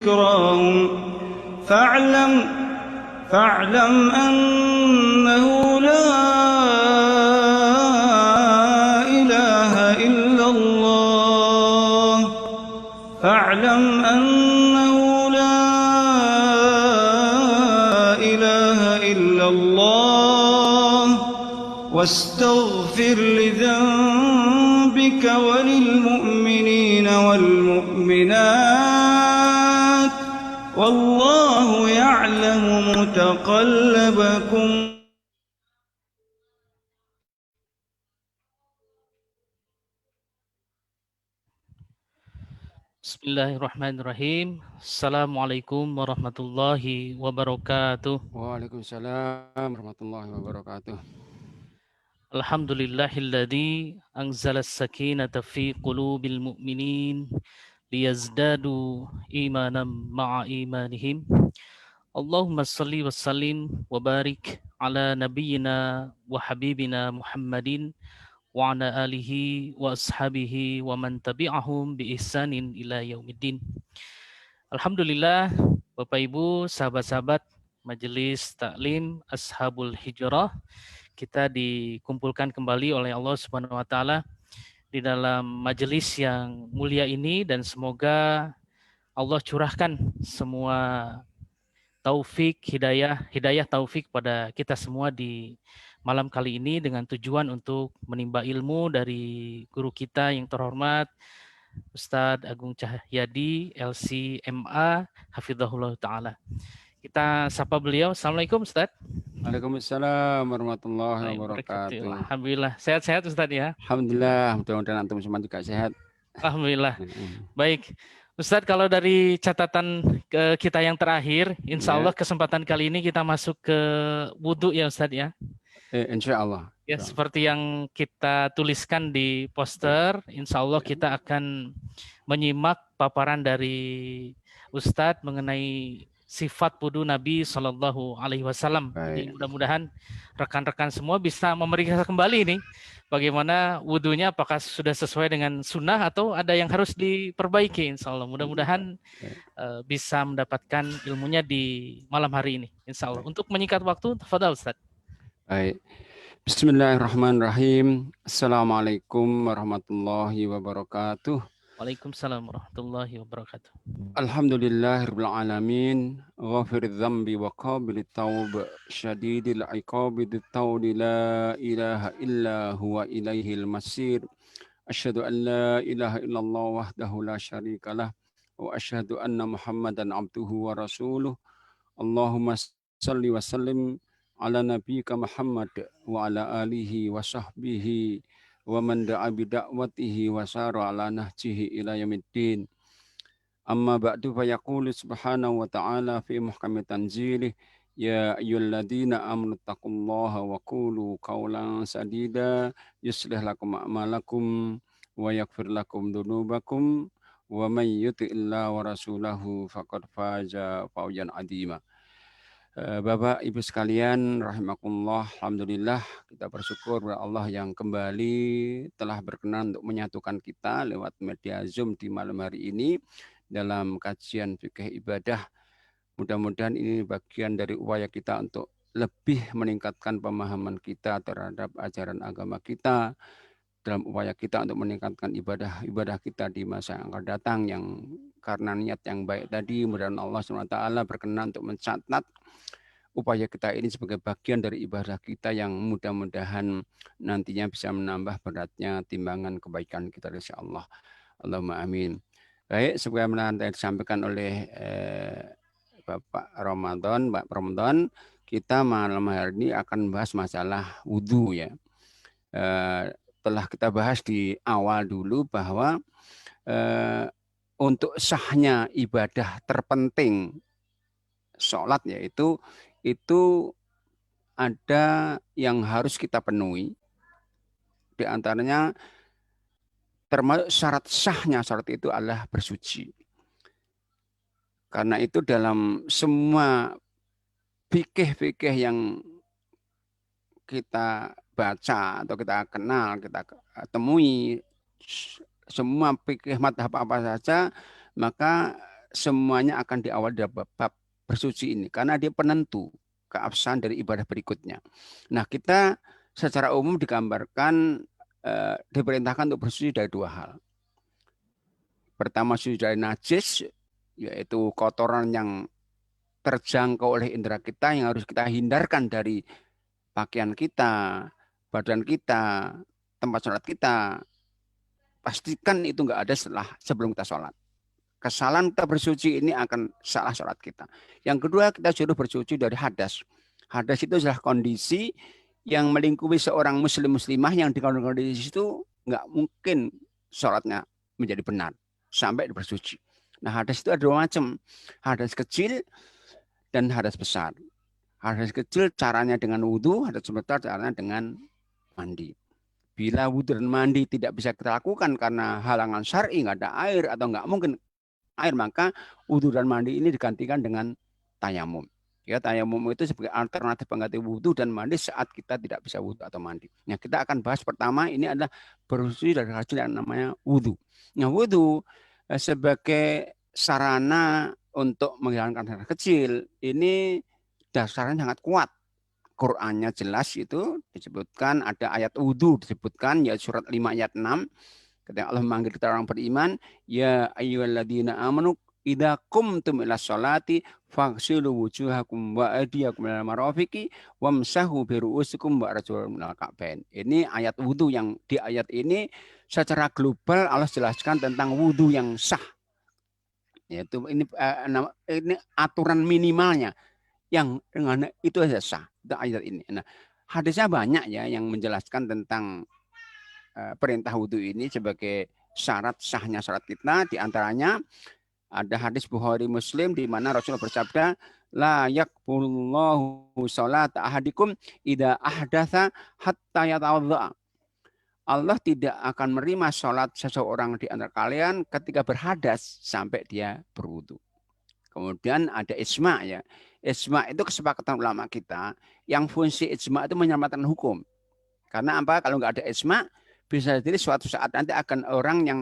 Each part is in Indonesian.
ذكراهم فاعلم أنه لا إله إلا الله فاعلم أنه لا إله إلا الله واستغفر لذنبك وللمؤمنين والمؤمنات والله يعلم متقلبكم. Bismillahirrahmanirrahim. Assalamualaikum warahmatullahi wabarakatuh. Waalaikumsalam warahmatullahi wabarakatuh. Alhamdulillahilladzi anzala as-sakinata fi qulubil mu'minin liyazdadu imanan ma'a imanihim. Allahumma salli wa sallim wa barik ala nabiyyina wa habibina Muhammadin wa ala alihi wa ashabihi wa man tabi'ahum bi ihsanin ila yaumiddin. Alhamdulillah, Bapak Ibu, sahabat-sahabat Majelis Taklim Ashabul Hijrah, kita dikumpulkan kembali oleh Allah Subhanahu wa taala di dalam majelis yang mulia ini, dan semoga Allah curahkan semua taufik, hidayah taufik pada kita semua di malam kali ini dengan tujuan untuk menimba ilmu dari guru kita yang terhormat Ustadz Agung Cahyadi, LC MA, Hafizahullah Ta'ala. Kita sapa beliau. Assalamualaikum Ustadz. Waalaikumsalam warahmatullahi wabarakatuh. Alhamdulillah. Sehat-sehat Ustadz ya? Alhamdulillah, mudah-mudahan antum semua juga sehat. Alhamdulillah. Baik. Ustadz, kalau dari catatan kita yang terakhir, insya Allah kesempatan kali ini kita masuk ke wudhu ya Ustadz ya? Insya Allah. Ya, seperti yang kita tuliskan di poster, insya Allah kita akan menyimak paparan dari Ustadz mengenai sifat wudhu Nabi Shallallahu Alaihi Wasallam. Jadi mudah-mudahan rekan-rekan semua bisa memeriksa kembali nih, bagaimana wudhunya, apakah sudah sesuai dengan sunnah atau ada yang harus diperbaiki. Insya Allah mudah-mudahan bisa mendapatkan ilmunya di malam hari ini. Insya Allah. Untuk menyingkat waktu, tafadhal Ustadz. Baik. Bismillahirrahmanirrahim. Assalamualaikum warahmatullahi wabarakatuh. Waalaikumsalam warahmatullahi wabarakatuh. Alhamdulillahirabbil alamin, ghafiriz dzambi wa qabilit taub, syadidil iqabi dzat-tauli, la ilaha illa huwa ilaihil masir. Asyhadu an la ilaha illallah wahdahu la syarikalah wa asyhadu anna Muhammadan abduhu wa rasuluh. Allahumma shalli wa sallim ala nabiyyika Muhammad wa ala alihi wa sahbihi wa man da'a bi da'watihi wa sara ala nahjihi ila yaumiddin. Amma ba'du fa yaqulu subhanahu wa ta'ala fi muhkami tanzilih, ya ayyuhalladzina amanu taqullaha wa qulu qawlan sadida yuslih lakum a'malakum wa yaghfir lakum dzunubakum wa may yuti'illaha wa rasulahu faqad faza fawzan 'azima. Bapak Ibu sekalian rahimakumullah, alhamdulillah kita bersyukur kepada Allah yang kembali telah berkenan untuk menyatukan kita lewat media Zoom di malam hari ini dalam kajian fikih ibadah. Mudah-mudahan ini bagian dari upaya kita untuk lebih meningkatkan pemahaman kita terhadap ajaran agama kita, dalam upaya kita untuk meningkatkan ibadah kita di masa yang akan datang, yang karena niat yang baik tadi, mudah-mudahan Allah SWT berkenan untuk mencatat upaya kita ini sebagai bagian dari ibadah kita yang mudah-mudahan nantinya bisa menambah beratnya timbangan kebaikan kita insyaallah. Allahumma amin. Baik, sebagaimana yang disampaikan oleh Bapak Ramadan, Mbak Ramadan, kita malam hari ini akan membahas masalah wudhu ya. Telah kita bahas di awal dulu bahwa untuk sahnya ibadah terpenting sholat yaitu itu ada yang harus kita penuhi. Di antaranya termasuk syarat sahnya sholat itu adalah bersuci. Karena itu dalam semua fikih-fikih yang kita baca atau kita kenal, kita temui, semua fikih madhab apa saja, maka semuanya akan diawali dari bab bersuci ini karena dia penentu keabsahan dari ibadah berikutnya. Nah, kita secara umum digambarkan diperintahkan untuk bersuci dari dua hal. Pertama, suci dari najis, yaitu kotoran yang terjangkau oleh indera kita yang harus kita hindarkan dari pakaian kita, badan kita, tempat sholat kita. Pastikan itu nggak ada sebelum kita sholat. Kesalahan kita bersuci ini akan salah sholat kita. Yang kedua, kita suruh bersuci dari hadas. Hadas itu adalah kondisi yang melingkupi seorang muslimah yang di kondisi itu nggak mungkin sholatnya menjadi benar sampai bersuci. Nah, hadas itu ada dua macam. Hadas kecil dan hadas besar. Hadas kecil caranya dengan wudhu, hadas besar caranya dengan mandi. Bila wudhu dan mandi tidak bisa kita lakukan karena halangan syar'i, nggak ada air atau nggak mungkin air, maka wudhu dan mandi ini digantikan dengan tayamum. Ya, tayamum itu sebagai alternatif pengganti wudhu dan mandi saat kita tidak bisa wudhu atau mandi. Nah, kita akan bahas pertama ini adalah bersuci dari hasil yang namanya wudhu. Nah, wudhu sebagai sarana untuk menghilangkan hadas kecil ini dasarnya sangat kuat. Qur'annya jelas itu disebutkan, ada ayat wudhu disebutkan, ya surat 5 ayat 6. Ketika Allah memanggil kita orang beriman, ya ayyuhalladzina amanu idza qumtum ila sholati faghsilu wujuhakum wa aydiyakum ilal marafiqi wamsahu bi ru'usikum wa arjulakum ilal ka'bain. Ini ayat wudhu yang di ayat ini secara global Allah jelaskan tentang wudhu yang sah. Yaitu ini aturan minimalnya yang dengan itu saja sah, itu ayat ini. Nah, hadisnya banyak ya yang menjelaskan tentang perintah wudhu ini sebagai syarat sahnya salat kita. Di antaranya ada hadis Bukhari Muslim di mana Rasulullah bersabda, la yaqbulullahu sholata ahadikum idza ahdatsa hatta yatawadda. Allah tidak akan menerima sholat seseorang di antara kalian ketika berhadas sampai dia berwudu. Kemudian ada ijma ya. Ijma itu kesepakatan ulama kita yang fungsi ijma itu menyelamatkan hukum. Karena apa? Kalau nggak ada ijma, bisa jadi suatu saat nanti akan orang yang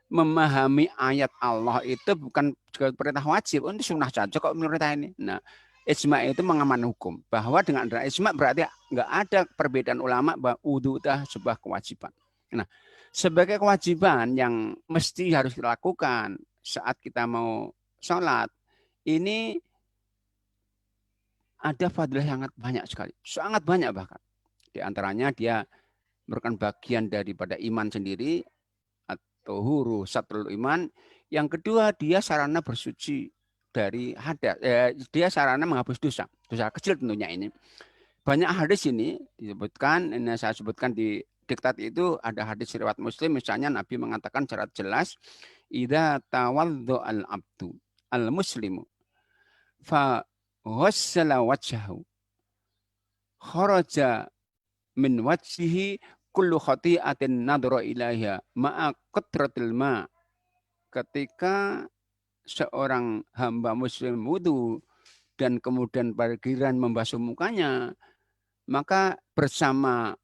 memahami ayat Allah itu bukan perintah wajib, ini sunnah saja kok perintah ini. Nah, ijma itu mengaman hukum. Bahwa dengan ada ijma berarti nggak ada perbedaan ulama bahwa wudhu itu sebuah kewajiban. Nah, sebagai kewajiban yang mesti harus dilakukan saat kita mau sholat, ini ada fadilah yang sangat banyak sekali. Sangat banyak bahkan. Di antaranya dia merupakan bagian daripada iman sendiri atau huru satrul iman. Yang kedua, dia sarana bersuci dari hadas. Dia sarana menghapus dosa. Dosa kecil tentunya ini. Banyak hadis ini disebutkan, ini saya sebutkan di diktat itu ada hadis riwayat Muslim, misalnya Nabi mengatakan secara jelas, idza tawaddo al-abdu al-muslimu fa ghassala wajhahu kharaja min wajhihi kullu khati'atin nadra ilaiha ma'a qatratil ma. Ketika seorang hamba muslim wudu dan kemudian bergiran membasuh mukanya, maka bersama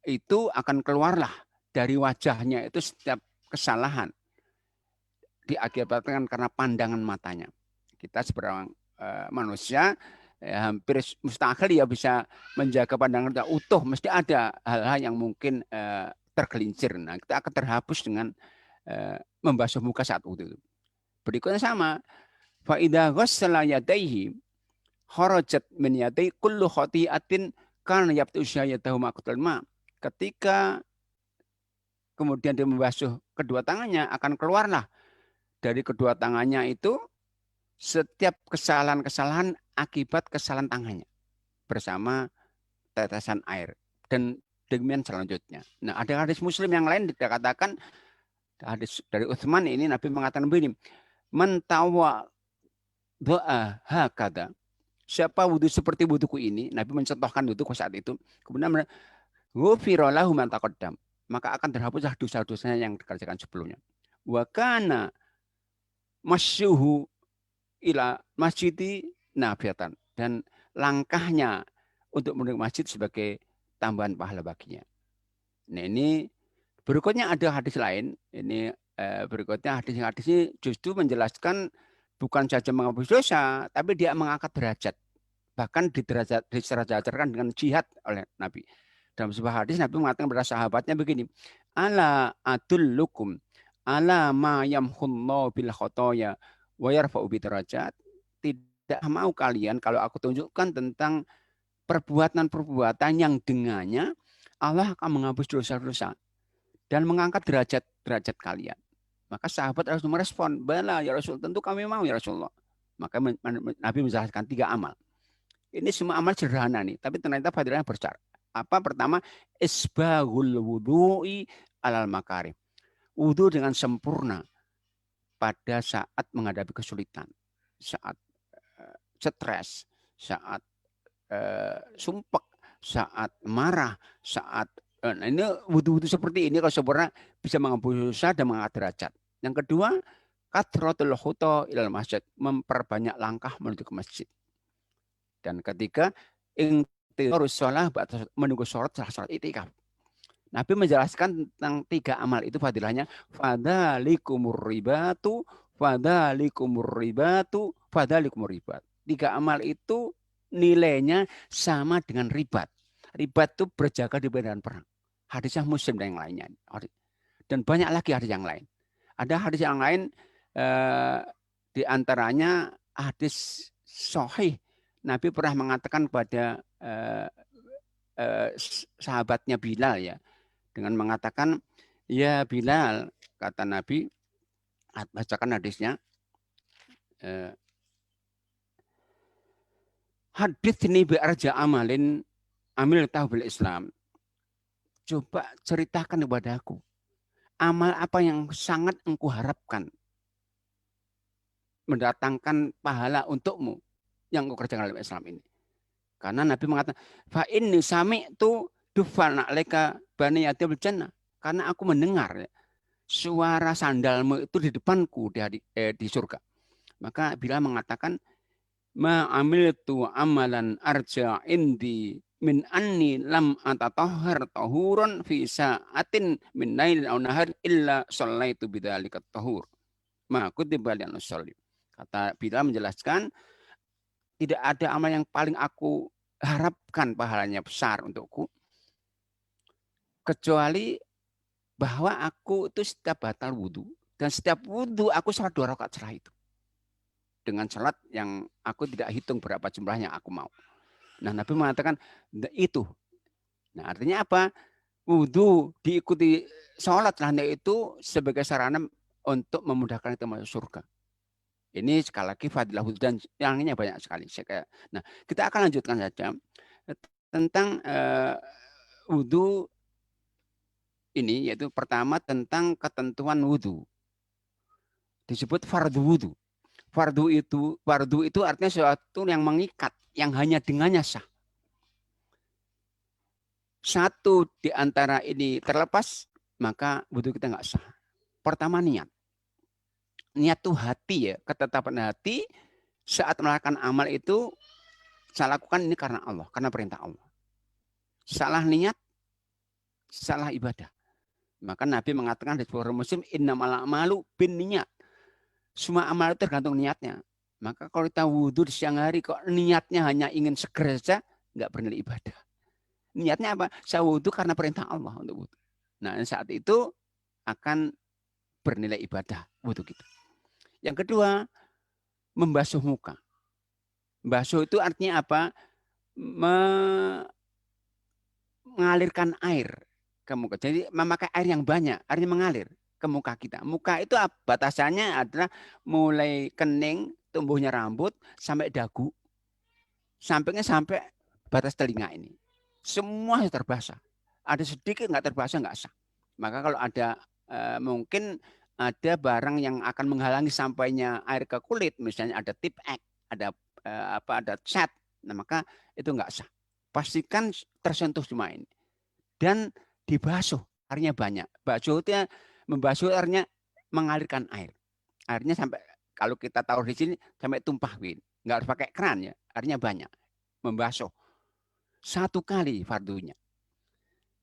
itu akan keluarlah dari wajahnya itu setiap kesalahan diakibatkan karena pandangan matanya. Kita sebagai manusia hampir mustahil ya bisa menjaga pandangan kita utuh, mesti ada hal-hal yang mungkin tergelincir. Nah, kita akan terhapus dengan membasuh muka saat wudu. Berikutnya sama, fa idza ghassala yadayhi kharajat min yadayhi kullu khati'atin kana yabtu syayatahu maqtal ma. Ketika kemudian dia membasuh kedua tangannya, akan keluarlah dari kedua tangannya itu setiap kesalahan-kesalahan akibat kesalahan tangannya bersama tetesan air. Dan demikian selanjutnya. Nah, ada hadis Muslim yang lain dikatakan, hadis dari Utsman ini Nabi mengatakan begini, man tawa doa hakada. Siapa wudhu seperti wudhuku ini, Nabi mencontohkan wudhuku saat itu, kemudian ghufira lahu ma taqaddam, maka akan terhapuslah dosa-dosanya yang dikerjakan sebelumnya. Wa kana masyuhu ila masjidi nafiatan, dan langkahnya untuk menuju masjid sebagai tambahan pahala baginya. Nah, ini berikutnya ada hadis lain. Ini berikutnya hadis ini justru menjelaskan bukan saja menghapus dosa, tapi dia mengangkat derajat. Bahkan diderajakan dengan jihad oleh Nabi. Dalam sebuah hadis Nabi mengatakan kepada sahabatnya begini, ala adullukum ala ma yamhullahu bil khotoya wa yarfa'u bidarajat. Tidak mau kalian kalau aku tunjukkan tentang perbuatan-perbuatan yang dengannya Allah akan menghapus dosa-dosa dan mengangkat derajat kalian. Maka sahabat harus merespon, bala ya Rasul, tentu kami mau ya Rasulullah. Maka Nabi menjelaskan 3 amal. Ini semua amal sederhana nih, tapi ternyata fadilahnya besar. Apa pertama? Isbahul wudu'i alal makarim. Wudu dengan sempurna pada saat menghadapi kesulitan, saat stres, saat sumpek, saat marah, saat ini wudu-wudu seperti ini kalau sempurna bisa menghapus dosa dan mengangkat derajat. Yang kedua, kathratul khuta ilal masjid, memperbanyak langkah menuju ke masjid. Dan ketiga, intiharus sholah, menunggu sholat salat itikaf. Nabi menjelaskan tentang 3 amal itu fadilahnya. Fadalikumur ribatu, fadalikumur ribatu, fadalikumur ribat. 3 amal itu nilainya sama dengan ribat. Ribat itu berjaga di medan perang. Hadisnya Muslim dan yang lainnya. Dan banyak lagi hadis yang lain. Ada hadis yang lain di antaranya hadis sahih. Nabi pernah mengatakan pada sahabatnya Bilal ya, dengan mengatakan, ya Bilal, kata Nabi, bacakan hadisnya, haditsni bi arja amalin amil tahu bil Islam. Coba ceritakan kepada aku, amal apa yang sangat engkau harapkan mendatangkan pahala untukmu yang engkau kerjakan dalam Islam ini. Karena Nabi mengatakan, fa inni sami'tu dufana leka bani yatil jannah. Karena aku mendengar ya, suara sandalmu itu di depanku di surga. Maka Bilal mengatakan, ma amiltu amalan arja indi min anni lam atatahhar tahurun fi sa'atin min lailin aw nahar illa shallaitu bidzalika tahur. Ma kutiba li an usolli. Kata Bilal menjelaskan, tidak ada amal yang paling aku harapkan pahalanya besar untukku, kecuali bahwa aku itu setiap batal wudhu, dan setiap wudhu aku salat 2 rakaat setelah itu. Dengan salat yang aku tidak hitung berapa jumlahnya aku mau. Nah, Nabi mengatakan itu. Nah, artinya apa? Wudhu diikuti salat itu sebagai sarana untuk memudahkan kita masuk surga. Ini sekali lagi fadilah wudhu dan yang lainnya banyak sekali. Nah, kita akan lanjutkan saja tentang wudhu ini, yaitu pertama tentang ketentuan wudhu. Disebut fardu wudhu. Fardu itu artinya sesuatu yang mengikat, yang hanya dengannya sah. Satu di antara ini terlepas, maka wudhu kita nggak sah. Pertama niat. Niat itu hati ya, ketetapan hati saat melakukan amal itu, saya lakukan ini karena Allah, karena perintah Allah. Salah niat, salah ibadah. Maka Nabi mengatakan di Bukhari Muslim, innamal a'malu binniyat. Semua amal itu tergantung niatnya. Maka kalau kita wudhu di siang hari, kok niatnya hanya ingin segera saja, nggak bernilai ibadah. Niatnya apa? Saya wudhu karena perintah Allah untuk wudhu. Nah, saat itu akan bernilai ibadah wudhu kita. Yang kedua, membasuh muka. Membasuh itu artinya apa? Mengalirkan air ke muka. Jadi memakai air yang banyak, airnya mengalir ke muka kita. Muka itu batasannya adalah mulai kening, tumbuhnya rambut, sampai dagu. Sampingnya sampai batas telinga ini. Semua terbasah. Ada sedikit nggak terbasah, nggak sah. Maka kalau ada mungkin ada barang yang akan menghalangi sampainya air ke kulit, misalnya ada tip X, ada ada cat, nah maka itu nggak sah. Pastikan tersentuh cuma ini. Dan dibasuh, airnya banyak. Basuh itu membasuh artinya mengalirkan air. Airnya sampai, kalau kita taruh di sini sampai tumpah, nggak harus pakai keran ya, airnya banyak. Membasuh 1 kali fardunya.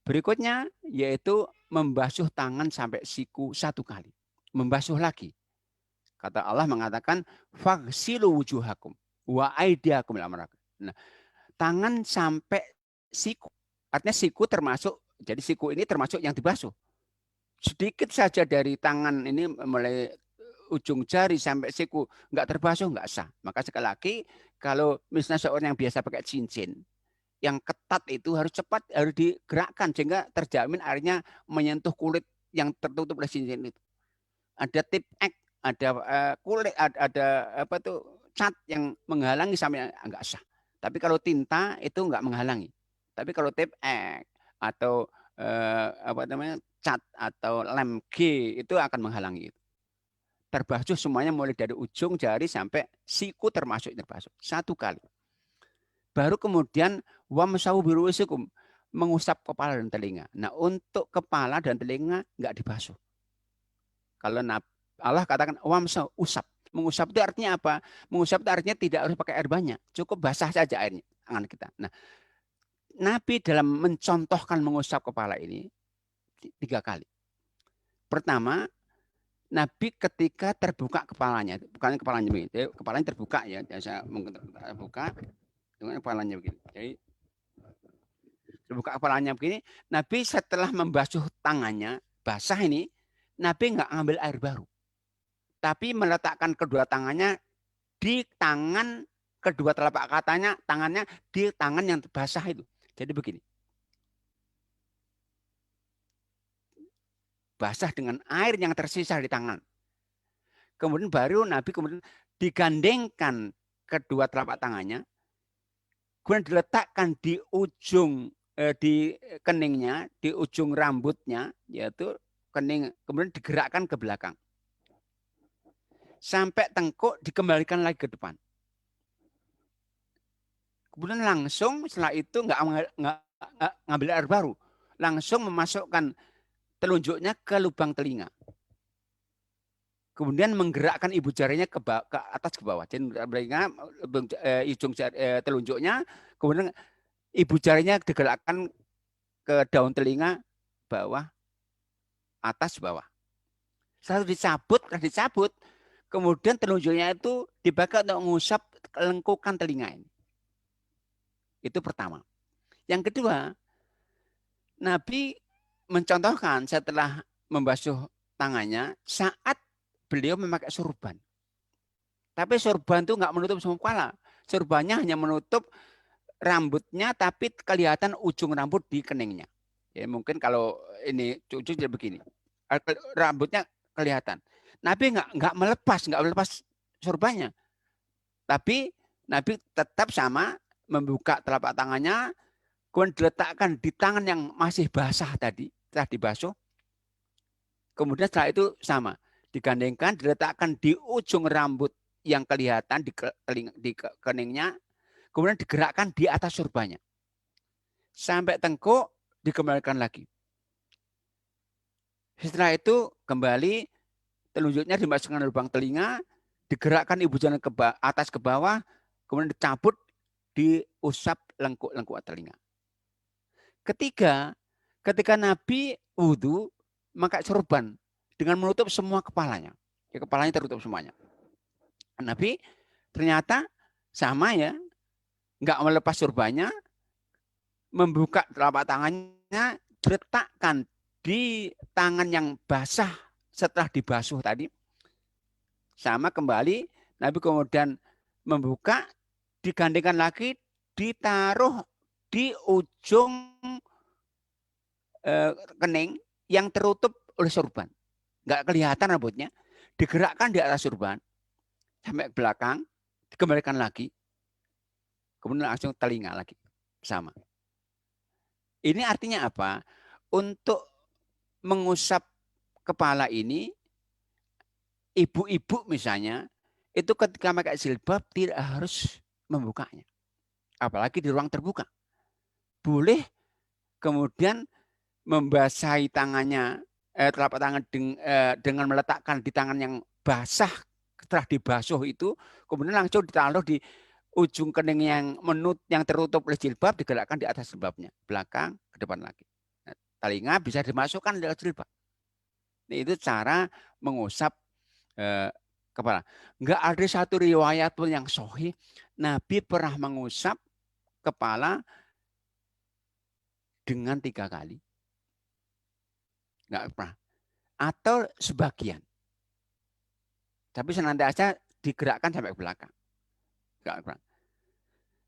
Berikutnya yaitu membasuh tangan sampai siku 1 kali. Membasuh lagi. Kata Allah mengatakan faghsilu wujuhakum wa aydiyakum ila marafiq. Nah, tangan sampai siku. Artinya siku termasuk, jadi siku ini termasuk yang dibasuh. Sedikit saja dari tangan ini mulai ujung jari sampai siku nggak terbasuh nggak sah. Maka sekali lagi kalau misalnya seorang yang biasa pakai cincin, yang ketat itu harus cepat harus digerakkan sehingga terjamin airnya menyentuh kulit yang tertutup oleh cincin itu. Ada tip X, ada kulit, ada apa tuh cat yang menghalangi sampai nggak sah. Tapi kalau tinta itu nggak menghalangi. Tapi kalau tip X atau apa namanya cat atau lem G itu akan menghalangi itu. Terbasuh semuanya mulai dari ujung jari sampai siku termasuk terbasuh. Satu kali. Baru kemudian wamsahu biru'usikum, mengusap kepala dan telinga. Nah, untuk kepala dan telinga nggak dibasuh. Kalau Allah katakan wamsahu, usap. Mengusap itu artinya apa? Mengusap itu artinya tidak harus pakai air banyak. Cukup basah saja airnya tangan kita. Nah, Nabi dalam mencontohkan mengusap kepala ini 3 kali. Pertama, Nabi ketika terbuka kepalanya, bukan kepalanya begini, kepalanya terbuka ya, saya terbuka dengan kepalanya begini. Jadi terbuka kepalanya begini, Nabi setelah membasuh tangannya, basah ini, Nabi nggak ngambil air baru. Tapi meletakkan kedua tangannya di tangan, kedua telapak tangannya di tangan yang basah itu. Jadi begini. Basah dengan air yang tersisa di tangan. Kemudian baru Nabi kemudian digandengkan kedua telapak tangannya, kemudian diletakkan di ujung di keningnya, di ujung rambutnya, yaitu kening, kemudian digerakkan ke belakang. Sampai tengkuk dikembalikan lagi ke depan. Kemudian langsung setelah itu nggak ngambil air baru, langsung memasukkan telunjuknya ke lubang telinga. Kemudian menggerakkan ibu jarinya ke atas ke bawah. Jadi ujung telunjuknya, kemudian ibu jarinya digerakkan ke daun telinga bawah, atas bawah. Setelah dicabut, kemudian telunjuknya itu dipakai untuk mengusap lengkukan telinga ini. Itu pertama. Yang kedua, Nabi mencontohkan setelah membasuh tangannya saat beliau memakai surban. Tapi surban itu nggak menutup semua kepala. Surbannya hanya menutup rambutnya, tapi kelihatan ujung rambut di keningnya. Ya, mungkin kalau ini cucu jadi begini, rambutnya kelihatan. Nabi nggak melepas surbannya. Tapi Nabi tetap sama membuka telapak tangannya, kemudian diletakkan di tangan yang masih basah tadi, setelah dibasuh. Kemudian setelah itu sama, digandengkan, diletakkan di ujung rambut yang kelihatan di keningnya, kemudian digerakkan di atas surbannya. Sampai tengkuk, dikembalikan lagi. Setelah itu kembali, telunjuknya dimasukkan ke lubang telinga, digerakkan ibu jari ke atas ke bawah, kemudian dicabut, diusap lengkuk telinga. Ketiga, ketika Nabi wudhu, maka surban dengan menutup semua kepalanya. Ya, kepalanya tertutup semuanya. Nabi ternyata sama ya, nggak melepas surbannya, membuka telapak tangannya, diletakkan di tangan yang basah setelah dibasuh tadi. Sama kembali, Nabi kemudian membuka, digandengkan lagi, ditaruh di ujung kening yang tertutup oleh surban. Nggak kelihatan rambutnya. Digerakkan di atas surban sampai ke belakang, dikembalikan lagi. Kemudian langsung telinga lagi. Sama. Ini artinya apa? Untuk mengusap kepala ini, ibu-ibu misalnya, itu ketika pakai jilbab tidak harus membukanya. Apalagi di ruang terbuka. Boleh kemudian membasahi tangannya, telapak tangan dengan meletakkan di tangan yang basah setelah dibasuh itu, kemudian langsung ditaruh di ujung kening yang tertutup oleh jilbab, digerakkan di atas jilbabnya, belakang ke depan lagi. Nah, telinga bisa dimasukkan di jilbab. Nah, itu cara mengusap kepala. Nggak ada satu riwayat pun yang sahih Nabi pernah mengusap kepala dengan 3 kali. Nggak pernah. Atau sebagian. Tapi senantiasa digerakkan sampai ke belakang. Nggak pernah.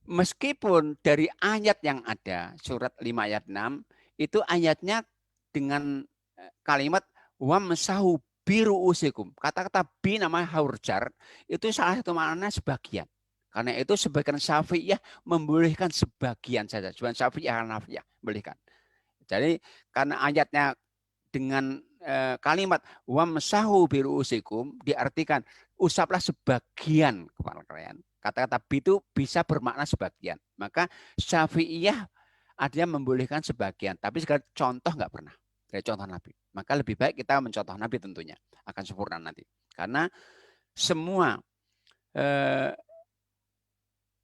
Meskipun dari ayat yang ada, surat 5 ayat 6, itu ayatnya dengan kalimat wamsahu biru usikum. Kata-kata bi namanya haurjar, itu salah satu maknanya sebagian. Karena itu sebagian Syafi'iyah membolehkan sebagian saja. Sebagian Syafi'iyah Hanafiyah bolehkan. Jadi karena ayatnya dengan kalimat wamsahu biru usikum diartikan usaplah sebagian kepala kalian. Kata-kata bi itu bisa bermakna sebagian. Maka Syafi'iyah ada yang membolehkan sebagian, tapi segala contoh nggak pernah. Dari contoh Nabi. Maka lebih baik kita mencontoh Nabi tentunya. Akan sempurna nanti. Karena semua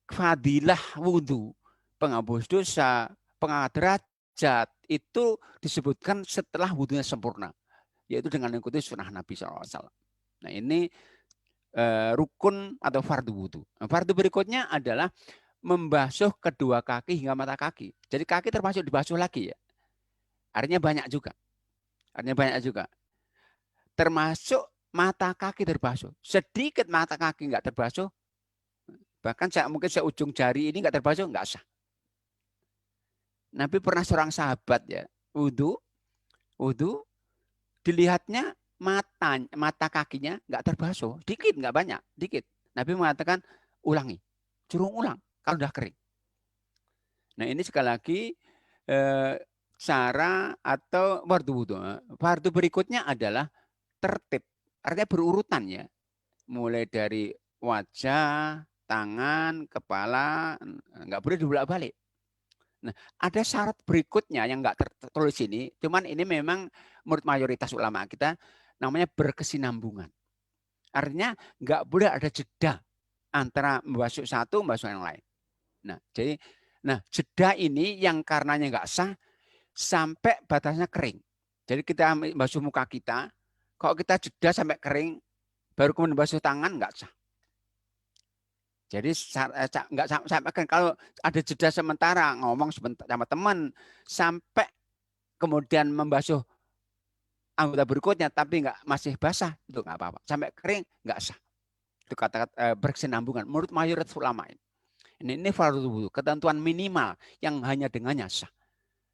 fadilah wudhu, penghapus dosa, pengangkat derajat, itu disebutkan setelah wudhunya sempurna. Yaitu dengan mengikuti sunnah Nabi SAW. Nah ini rukun atau fardu wudhu. Nah, fardu berikutnya adalah membasuh kedua kaki hingga mata kaki. Jadi kaki termasuk dibasuh lagi ya. Artinya banyak juga. Termasuk mata kaki terbasuh. Sedikit mata kaki nggak terbasuh, bahkan mungkin ujung jari ini nggak terbasuh, nggak sah. Nabi pernah seorang sahabat ya, wudhu, dilihatnya mata kakinya nggak terbasuh, dikit nggak banyak, dikit. Nabi mengatakan ulangi, suruh ulang kalau udah kering. Nah ini sekali lagi cara atau fardu wudhu. Fardu berikutnya adalah tertib, artinya berurutan ya, mulai dari wajah, tangan, kepala, nggak boleh dibolak-balik. Nah, ada syarat berikutnya yang nggak tertulis ini, cuman ini memang menurut mayoritas ulama kita namanya berkesinambungan. Artinya nggak boleh ada jeda antara membasuh satu, membasuh yang lain. Nah, jadi, jeda ini yang karenanya nggak sah sampai batasnya kering. Jadi kita membasuh muka kita, kalau kita jeda sampai kering, baru kemudian membasuh tangan nggak sah. Jadi nggak sampai kalau ada jeda sementara ngomong sebentar sama teman sampai kemudian membasuh anggota berikutnya tapi nggak masih basah itu nggak apa-apa. Sampai kering nggak sah. Itu kata-kata berkesinambungan menurut mayoritas ulama ini. Ini fardu wudhu, ketentuan minimal yang hanya dengannya sah.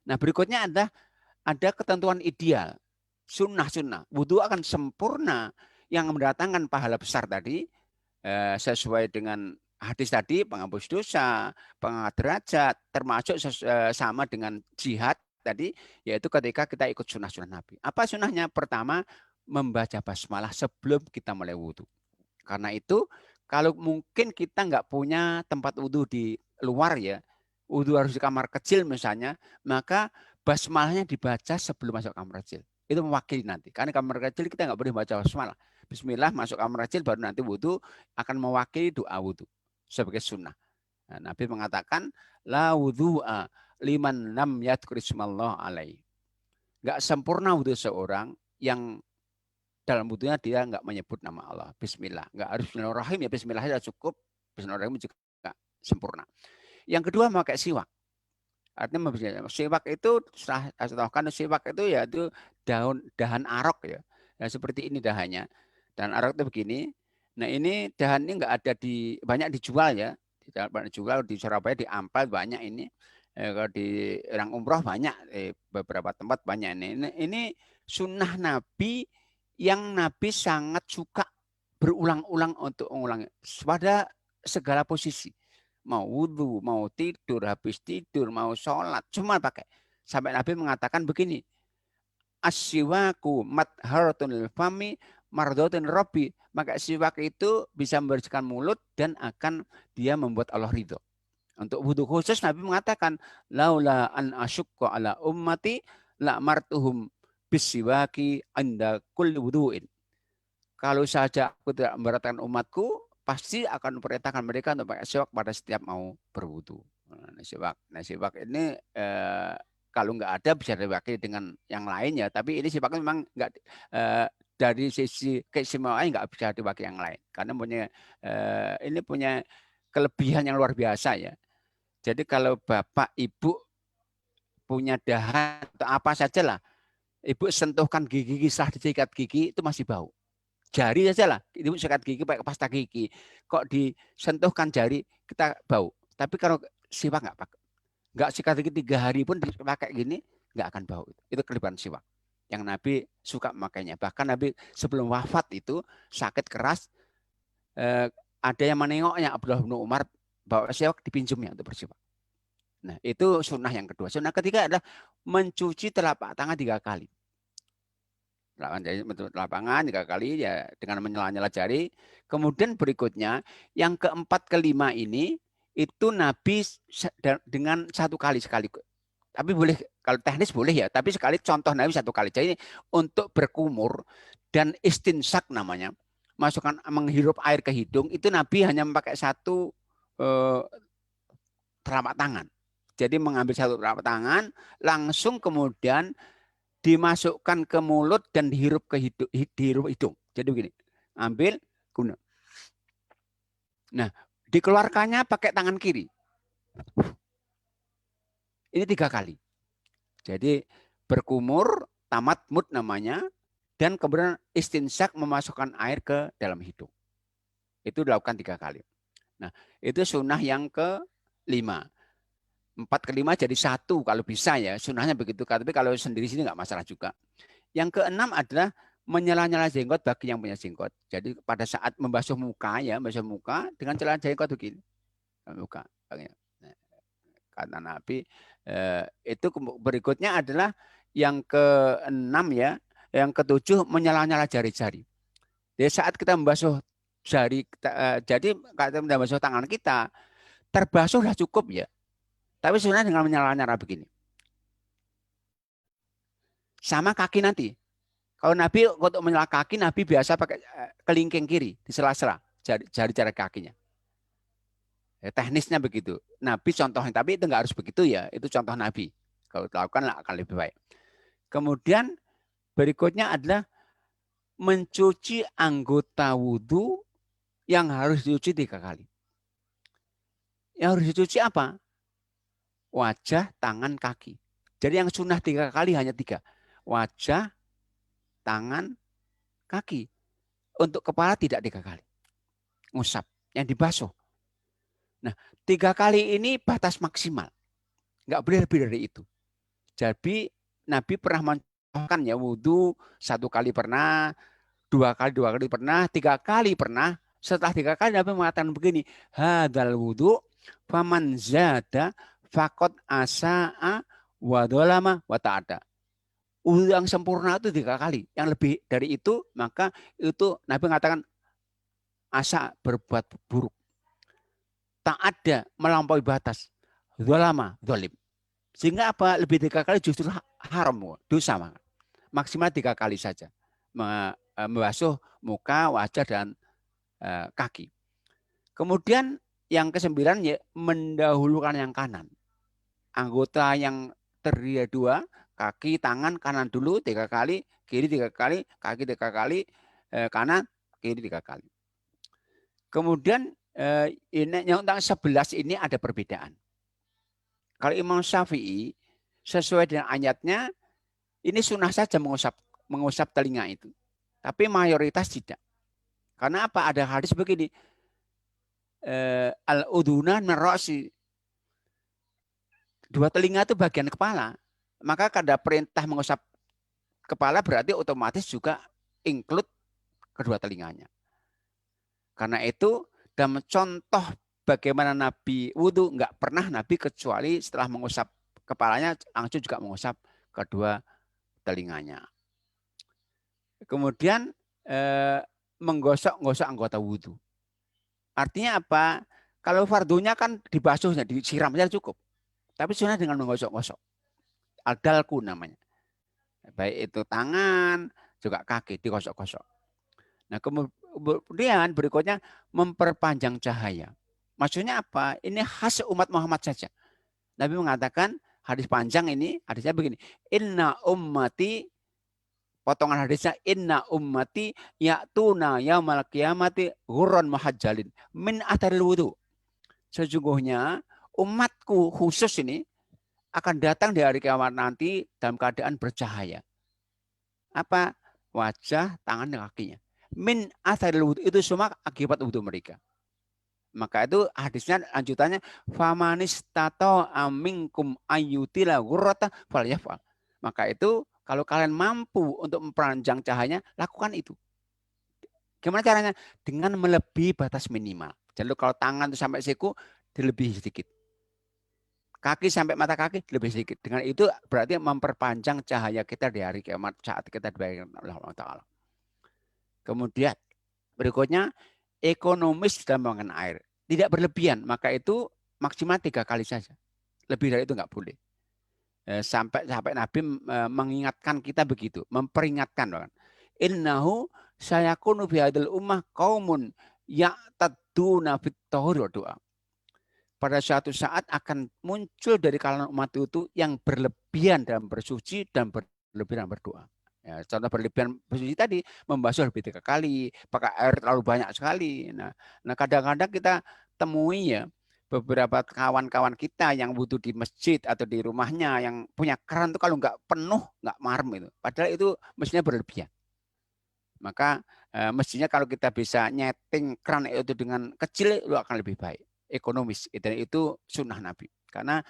Nah berikutnya ada ketentuan ideal, sunnah. Wudhu akan sempurna yang mendatangkan pahala besar tadi sesuai dengan hadis tadi, penghapus dosa, pengangkat derajat, termasuk sama dengan jihad tadi, yaitu ketika kita ikut sunnah-sunnah Nabi. Apa sunnahnya? Pertama, membaca basmalah sebelum kita mulai wudhu. Karena itu, kalau mungkin kita nggak punya tempat wudhu di luar ya, wudhu harus di kamar kecil misalnya, maka basmalahnya dibaca sebelum masuk kamar kecil. Itu mewakili nanti. Karena kamar kecil kita nggak boleh baca basmalah. Bismillah masuk kamar kecil baru nanti wudhu akan mewakili doa wudhu sebagai sunnah. Nah, Nabi mengatakan la wudhu'a liman lam yadhkurismallah alaih. Nggak sempurna wudhu seorang yang dalam wudhunya dia nggak menyebut nama Allah. Bismillah. Nggak harus Bismillahirrahmanirrahim ya, Bismillah saja cukup. Bismillahirrahmanirrahim juga sempurna. Yang kedua memakai siwak. Artinya siwak itu saya tahukan siwak itu ya itu dahan arok ya. Nah, seperti ini dahannya. Dan arok itu begini. Nah ini dahan ini nggak ada banyak dijual ya. Banyak dijual di Surabaya, di Ampel banyak ini. Kalau di orang umroh banyak, beberapa tempat banyak ini. Ini sunnah Nabi yang Nabi sangat suka berulang-ulang untuk mengulangi pada segala posisi. Mau wudhu, mau tidur, habis tidur, mau sholat, cuma pakai. Sampai Nabi mengatakan begini, asyiwaku madharatun fami mardotun robbi. Maka siwak itu bisa membersihkan mulut dan akan dia membuat Allah ridho. Untuk wudhu khusus Nabi mengatakan laula an asyukka ala ummati la martuhum bisiwaki anda kulli wudhuin. Kalau saja aku tidak memberatkan umatku, pasti akan memperintahkan mereka untuk pakai siwak pada setiap mau berwudhu. Nah, siwak ini kalau nggak ada bisa diwakili dengan yang lain ya. Tapi ini siwak memang nggak dari sisi keistimewaan nggak bisa dipakai yang lain karena ini punya kelebihan yang luar biasa ya. Jadi kalau bapak ibu punya dahan atau apa saja lah, ibu sentuhkan gigi setelah disikat gigi itu masih bau. Jari saja lah, ibu sikat gigi pakai pasta gigi, kok disentuhkan jari kita bau. Tapi kalau siwak nggak sikat gigi 3 hari pun dipakai gini nggak akan bau. Itu kelebihan siwak yang Nabi suka makainya. Bahkan Nabi sebelum wafat itu sakit keras, ada yang menengoknya Abdullah bin Umar bawa siwak dipinjamnya untuk bersiwak. Nah itu sunnah yang kedua. Sunnah ketiga adalah mencuci telapak tangan 3 kali. Telapak tangan 3 kali ya dengan menyela-nyela jari. Kemudian berikutnya yang keempat kelima ini itu Nabi dengan 1 kali sekali. Tapi boleh, kalau teknis boleh ya, tapi sekali contoh Nabi 1 kali. Jadi untuk berkumur dan istinsak namanya, masukkan menghirup air ke hidung, itu Nabi hanya memakai 1 telapak tangan. Jadi mengambil 1 telapak tangan, langsung kemudian dimasukkan ke mulut dan dihirup ke hidung. Jadi begini, ambil, guna. Nah, dikeluarkannya pakai tangan kiri. Ini 3 kali. Jadi berkumur, tamat mud namanya, dan kemudian istinsak memasukkan air ke dalam hidung. Itu dilakukan 3 kali. Nah, itu sunnah yang ke-5. 4 ke-5 jadi 1 kalau bisa ya. Sunnahnya begitu. Tapi kalau sendiri sini nggak masalah juga. Yang ke-6 adalah menyela-nyela jenggot bagi yang punya jenggot. Jadi pada saat membasuh muka ya, membasuh muka dengan celah jenggot begini. Muka. Kata Nabi, itu berikutnya adalah yang ke-6 ya, yang ke-7 menyala-nyala jari-jari. Jadi saat kita membasuh jari, jadi kalau kita membasuh tangan kita, terbasuh sudah cukup ya. Tapi sebenarnya dengan menyala-nyala begini. Sama kaki nanti. Kalau Nabi untuk menyala kaki, Nabi biasa pakai kelingking kiri di sela-sela jari-jari kakinya. Teknisnya begitu. Nabi contohnya, tapi itu nggak harus begitu ya. Itu contoh Nabi. Kalau dilakukan akan lebih baik. Kemudian berikutnya adalah mencuci anggota wudhu yang harus dicuci 3 kali. Yang harus dicuci apa? Wajah, tangan, kaki. Jadi yang sunnah 3 kali hanya 3. Wajah, tangan, kaki. Untuk kepala tidak 3 kali. Ngusap. Yang dibasuh. Nah, 3 kali ini batas maksimal. Nggak boleh lebih dari itu. Jadi Nabi pernah mencontohkan ya wudhu 1 kali pernah, 2 kali pernah, 3 kali pernah. Setelah 3 kali Nabi mengatakan begini, hadzal wudhu faman zada faqad asa'a wa dzalama wa ta'ada. Wudhu yang sempurna itu 3 kali. Yang lebih dari itu maka itu Nabi mengatakan asa berbuat buruk. Tak ada melampaui batas. Dzalama, zalim. Sehingga apa? Lebih 3 kali justru haram, dosa. Maksimal 3 kali saja. Membasuh muka, wajah, dan kaki. Kemudian yang ke-9 ya, mendahulukan yang kanan. Anggota yang terdiri 2, kaki, tangan, kanan dulu 3 kali, kiri 3 kali, kaki 3 kali, kanan, kiri 3 kali. Kemudian ini yang tentang 11 ini ada perbedaan. Kalau Imam Syafi'i sesuai dengan ayatnya ini sunnah saja mengusap telinga itu. Tapi mayoritas tidak. Karena apa? Ada hadis begini. Al-udhuna narasi. 2 telinga itu bagian kepala. Maka kada perintah mengusap kepala berarti otomatis juga include kedua telinganya. Karena itu dalam contoh bagaimana Nabi wudhu, nggak pernah Nabi kecuali setelah mengusap kepalanya langsung juga mengusap kedua telinganya. Kemudian menggosok-gosok anggota wudhu. Artinya apa? Kalau fardunya kan dibasuhnya, disiram saja cukup. Tapi sebenarnya dengan menggosok-gosok. Al-dalku namanya. Baik itu tangan, juga kaki, digosok-gosok. Nah kemudian berikutnya memperpanjang cahaya. Maksudnya apa? Ini khas umat Muhammad saja. Nabi mengatakan hadis panjang ini, hadisnya begini. Inna ummati potongan hadisnya inna ummati ya'tuna yaumal qiyamati ghurran muhajjalin min atharil wudu. Sesungguhnya umatku khusus ini akan datang di hari kiamat nanti dalam keadaan bercahaya. Apa? Wajah, tangan, dan kakinya. Min atharil wudu, itu semua akibat wudu mereka. Maka itu hadisnya lanjutannya famanis tato aminkum ayyutila ghurrata falyafal. Maka itu kalau kalian mampu untuk memperpanjang cahayanya, lakukan itu. Gimana caranya? Dengan melebihi batas minimal. Jadi kalau tangan itu sampai siku, dilebihi sedikit. Kaki sampai mata kaki, lebih sedikit. Dengan itu berarti memperpanjang cahaya kita di hari kiamat saat kita diberikan oleh Allah Ta'ala. Kemudian berikutnya, ekonomis dalam menggunakan air. Tidak berlebihan, maka itu maksimal 3 kali saja. Lebih dari itu nggak boleh. Sampai Nabi mengingatkan kita begitu, memperingatkan bahkan. Innahu sayakunu fi hadil ummah qaumun ya'tadduna fit tahur wa doa. Pada suatu saat akan muncul dari kalangan umat itu yang berlebihan dalam bersuci dan berlebihan dalam berdoa. Ya, contoh berlebihan bersuci tadi membasuh lebih 3 kali, pakai air terlalu banyak sekali. Nah kadang-kadang kita temui ya beberapa kawan-kawan kita yang butuh di masjid atau di rumahnya yang punya keran itu kalau nggak penuh nggak marem itu. Padahal itu mestinya berlebihan. Maka mestinya kalau kita bisa nyeting keran itu dengan kecil itu akan lebih baik, ekonomis. Dan itu sunnah Nabi. Karena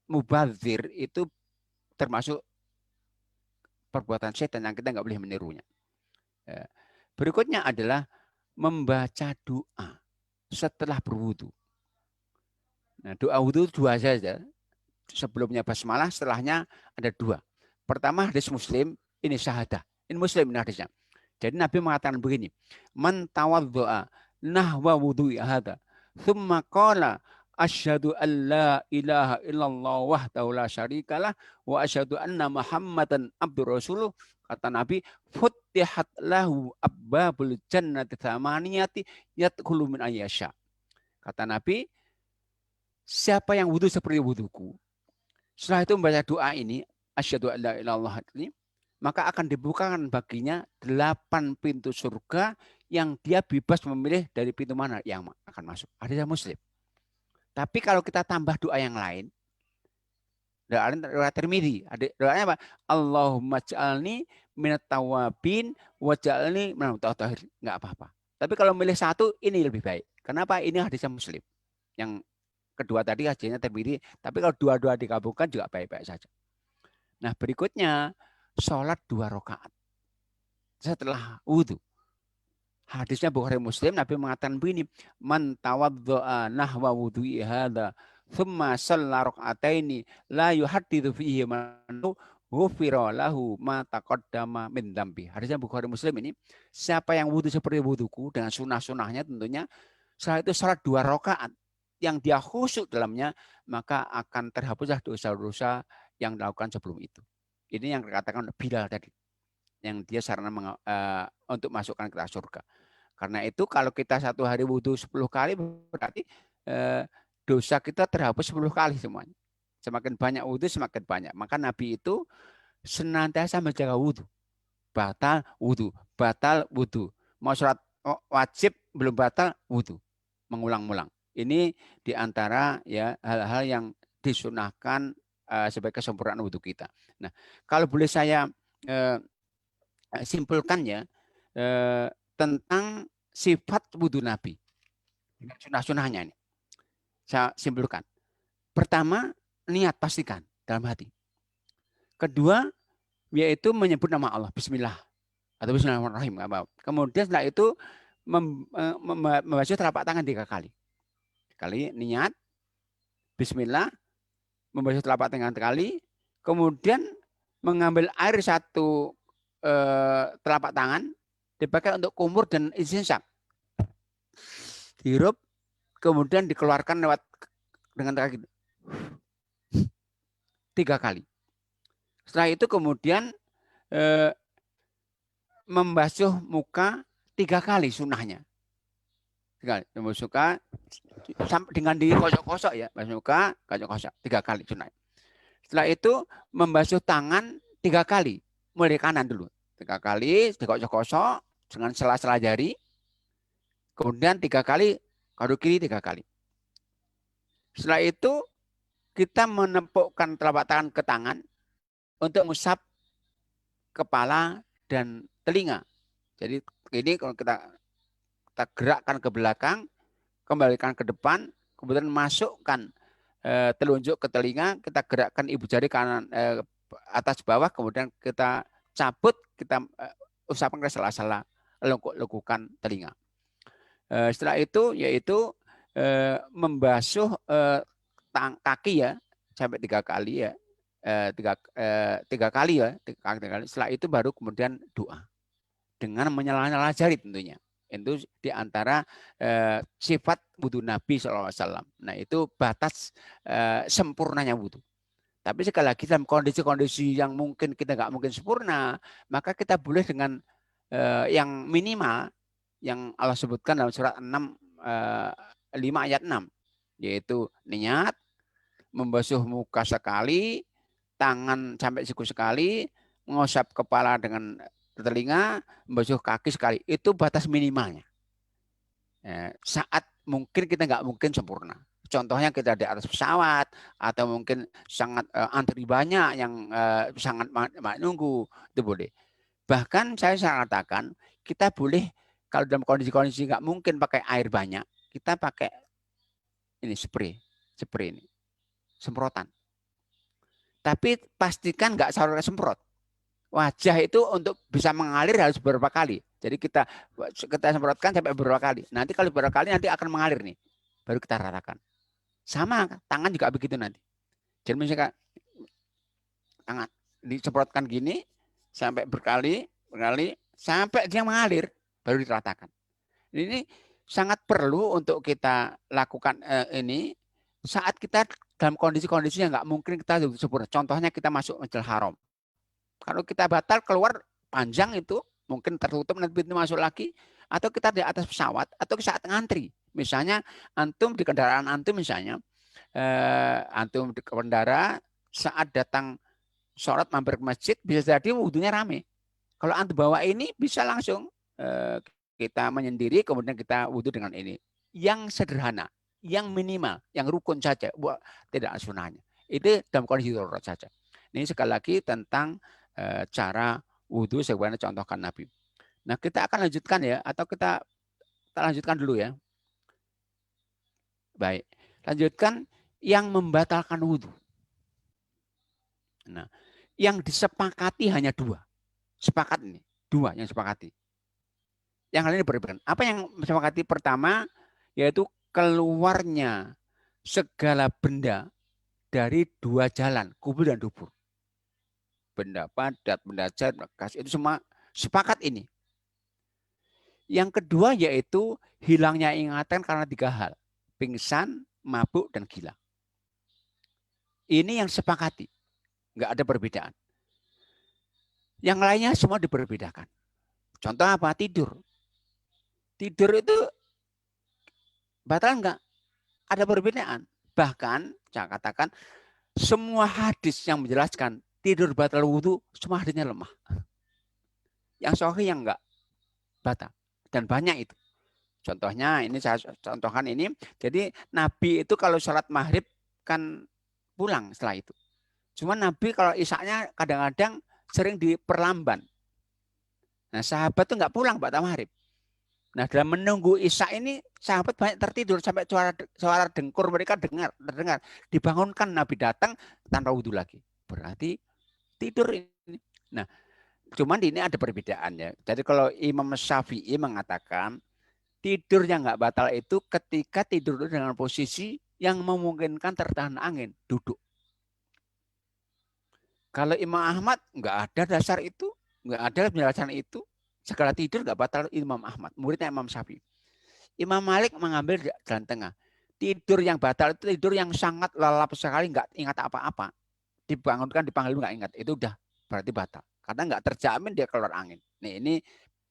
mubadzir itu termasuk perbuatan setan yang kita nggak boleh menirunya. Berikutnya adalah membaca doa setelah berwudu. Nah, doa wudu 2 saja. Sebelumnya basmalah, setelahnya ada 2. Pertama hadis Muslim, ini syahadah. Ini Muslim ini hadisnya. Jadi Nabi mengatakan begini, man tawaddo'a nahwa wudu'i hadha, thumma qala asyhadu an la ilaha illallah wahdahu la syarikalah wa asyhadu anna Muhammadan abdur rasuluh. Kata Nabi, futihat lahu abbabul jannati tsamaniyati yadkhulu min ayyasha. Kata Nabi, siapa yang wudu seperti wuduku, setelah itu membaca doa ini, asyhadu an la ilaha illallah ini, maka akan dibukakan baginya 8 pintu surga yang dia bebas memilih dari pintu mana yang akan masuk. Hadis Muslim. Tapi kalau kita tambah doa yang lain, doa Tirmidzi, doanya apa? Allahumma ja'alni minat tawabin wa ja'alni minat mutahhirin. Enggak apa-apa. Tapi kalau milih satu, ini lebih baik. Kenapa? Ini hadis Muslim. Yang kedua tadi hadisnya Tirmidzi, tapi kalau dua-dua digabungkan juga baik-baik saja. Nah, berikutnya sholat 2 rakaat setelah wudu. Hadisnya Bukhari Muslim, Nabi mengatakan begini, man tawaddo'a nahwa wudu'i hadha thumma shalla raka'ataini la yuhadditsu fihi man ghufira lahu ma taqaddama min dzambi. Hadisnya Bukhari Muslim ini, siapa yang wudu seperti wuduku dengan sunah-sunahnya tentunya, setelah itu salat 2 rakaat yang dia khusyuk dalamnya, maka akan terhapuslah dosa-dosa yang dilakukan sebelum itu. Ini yang dikatakan Bilal tadi, yang dia sarana untuk masukkan kita surga. Karena itu kalau kita satu hari wudu 10 kali, berarti dosa kita terhapus 10 kali semuanya. Semakin banyak wudu, semakin banyak. Maka Nabi itu senantiasa menjaga wudu. Batal wudu, batal wudu. Mau sholat wajib belum batal wudu. Mengulang-ulang. Ini diantara ya hal-hal yang disunahkan sebagai kesempurnaan wudu kita. Nah, kalau boleh saya simpulkan ya tentang sifat wudu Nabi. Sunah-sunahnya ini. Saya simpulkan. Pertama, niat pastikan dalam hati. Kedua, yaitu menyebut nama Allah, Bismillah atau Bismillahirrahmanirrahim. Kemudian setelah itu membaca telapak tangan 3 kali. Kali niat, Bismillah, membaca telapak tangan 3 kali, kemudian mengambil air 1 telapak tangan, dipakai untuk kumur dan istinsyak. Dihirup, kemudian dikeluarkan lewat dengan kaki 3 kali. Setelah itu kemudian membasuh muka 3 kali sunahnya. 3 kali. Membasuh muka dengan dikosok-kosok ya. Basuh muka, kosok-kosok 3 kali sunahnya. Setelah itu membasuh tangan 3 kali. Mulai kanan dulu. 3 kali dikosok-kosok dengan sela-sela jari. Kemudian 3 kali kado kiri 3 kali. Setelah itu kita menempukkan telapak tangan ke tangan untuk mengusap kepala dan telinga. Jadi ini kalau kita gerakkan ke belakang, kembalikan ke depan, kemudian masukkan telunjuk ke telinga, kita gerakkan ibu jari kanan atas bawah, kemudian kita cabut, kita usapkan ke sela-sela lekukan telinga. Setelah itu yaitu membasuh kaki ya sampai 3 kali ya, 3 kali ya, 3 kali. Setelah itu baru kemudian doa dengan menyela-nyela jari tentunya. Itu diantara sifat wudhu Nabi SAW. Nah itu batas sempurnanya wudhu. Tapi sekali lagi dalam kondisi-kondisi yang mungkin kita nggak mungkin sempurna, maka kita boleh dengan yang minimal yang Allah sebutkan dalam surat 6 5 ayat 6, yaitu niat, membasuh muka sekali, tangan sampai siku sekali, mengusap kepala dengan telinga, membasuh kaki sekali. Itu batas minimalnya. Saat mungkin kita nggak mungkin sempurna. Contohnya kita di atas pesawat atau mungkin sangat antri banyak yang sangat nunggu, itu boleh. Bahkan saya katakan kita boleh kalau dalam kondisi-kondisi nggak mungkin pakai air banyak, kita pakai ini spray ini, semprotan. Tapi pastikan nggak saluran semprot. Wajah itu untuk bisa mengalir harus beberapa kali. Jadi kita semprotkan sampai beberapa kali. Nanti kalau beberapa kali nanti akan mengalir nih. Baru kita ratakan. Sama tangan juga begitu nanti. Jadi misalkan tangan disemprotkan gini sampai berkali sampai dia mengalir baru diratakan. Ini sangat perlu untuk kita lakukan ini saat kita dalam kondisi-kondisi yang nggak mungkin kita sempurna. Contohnya kita masuk Masjidil Haram. Kalau kita batal keluar panjang itu mungkin tertutup nanti pintu masuk lagi, atau kita di atas pesawat atau saat ngantri. Misalnya antum di kendaraan antum misalnya antum di kendara saat datang sholat mampir ke masjid bisa jadi wudhunya rame. Kalau antum bawa ini bisa langsung kita menyendiri kemudian kita wudhu dengan ini. Yang sederhana, yang minimal, yang rukun saja, tidak sunnahnya. Itu dalam kondisi darurat saja. Ini sekali lagi tentang cara wudhu sebagaimana contohkan Nabi. Nah kita akan lanjutkan ya, atau kita lanjutkan dulu ya. Baik, lanjutkan yang membatalkan wudhu. Nah, yang disepakati hanya 2. Sepakat ini, 2 yang sepakati. Yang lainnya berbeda. Apa yang disepakati? Pertama, yaitu keluarnya segala benda dari 2 jalan, kubur dan dubur. Benda padat, benda jahit, bekas, itu semua sepakat ini. Yang kedua yaitu hilangnya ingatan karena 3 hal. Pingsan, mabuk, dan gila. Ini yang sepakati. Nggak ada perbedaan. Yang lainnya semua diperbedakan. Contoh apa? Tidur. Tidur itu batal nggak? Ada perbedaan. Bahkan saya katakan semua hadis yang menjelaskan tidur batal wudhu, semua hadisnya lemah. Yang sahih yang enggak batal. Dan banyak itu. Contohnya ini saya contohkan ini. Jadi Nabi itu kalau sholat maghrib kan pulang setelah itu. Cuma Nabi kalau isaknya kadang-kadang sering diperlamban. Nah sahabat tuh nggak pulang pada maghrib. Nah dalam menunggu isya ini sahabat banyak tertidur sampai suara dengkur mereka terdengar. Dibangunkan Nabi datang tanpa wudhu lagi. Berarti tidur ini. Nah cuman ini ada perbedaannya. Jadi kalau Imam Syafi'i mengatakan tidur yang nggak batal itu ketika tidur dengan posisi yang memungkinkan tertahan angin, duduk. Kalau Imam Ahmad nggak ada dasar itu, nggak ada penjelasan itu. Segala tidur nggak batal Imam Ahmad, muridnya Imam Syafi'i. Imam Malik mengambil jalan tengah. Tidur yang batal itu tidur yang sangat lelap sekali, nggak ingat apa-apa. Dibangunkan, dipanggil nggak ingat, itu udah berarti batal. Karena nggak terjamin dia keluar angin. Nih ini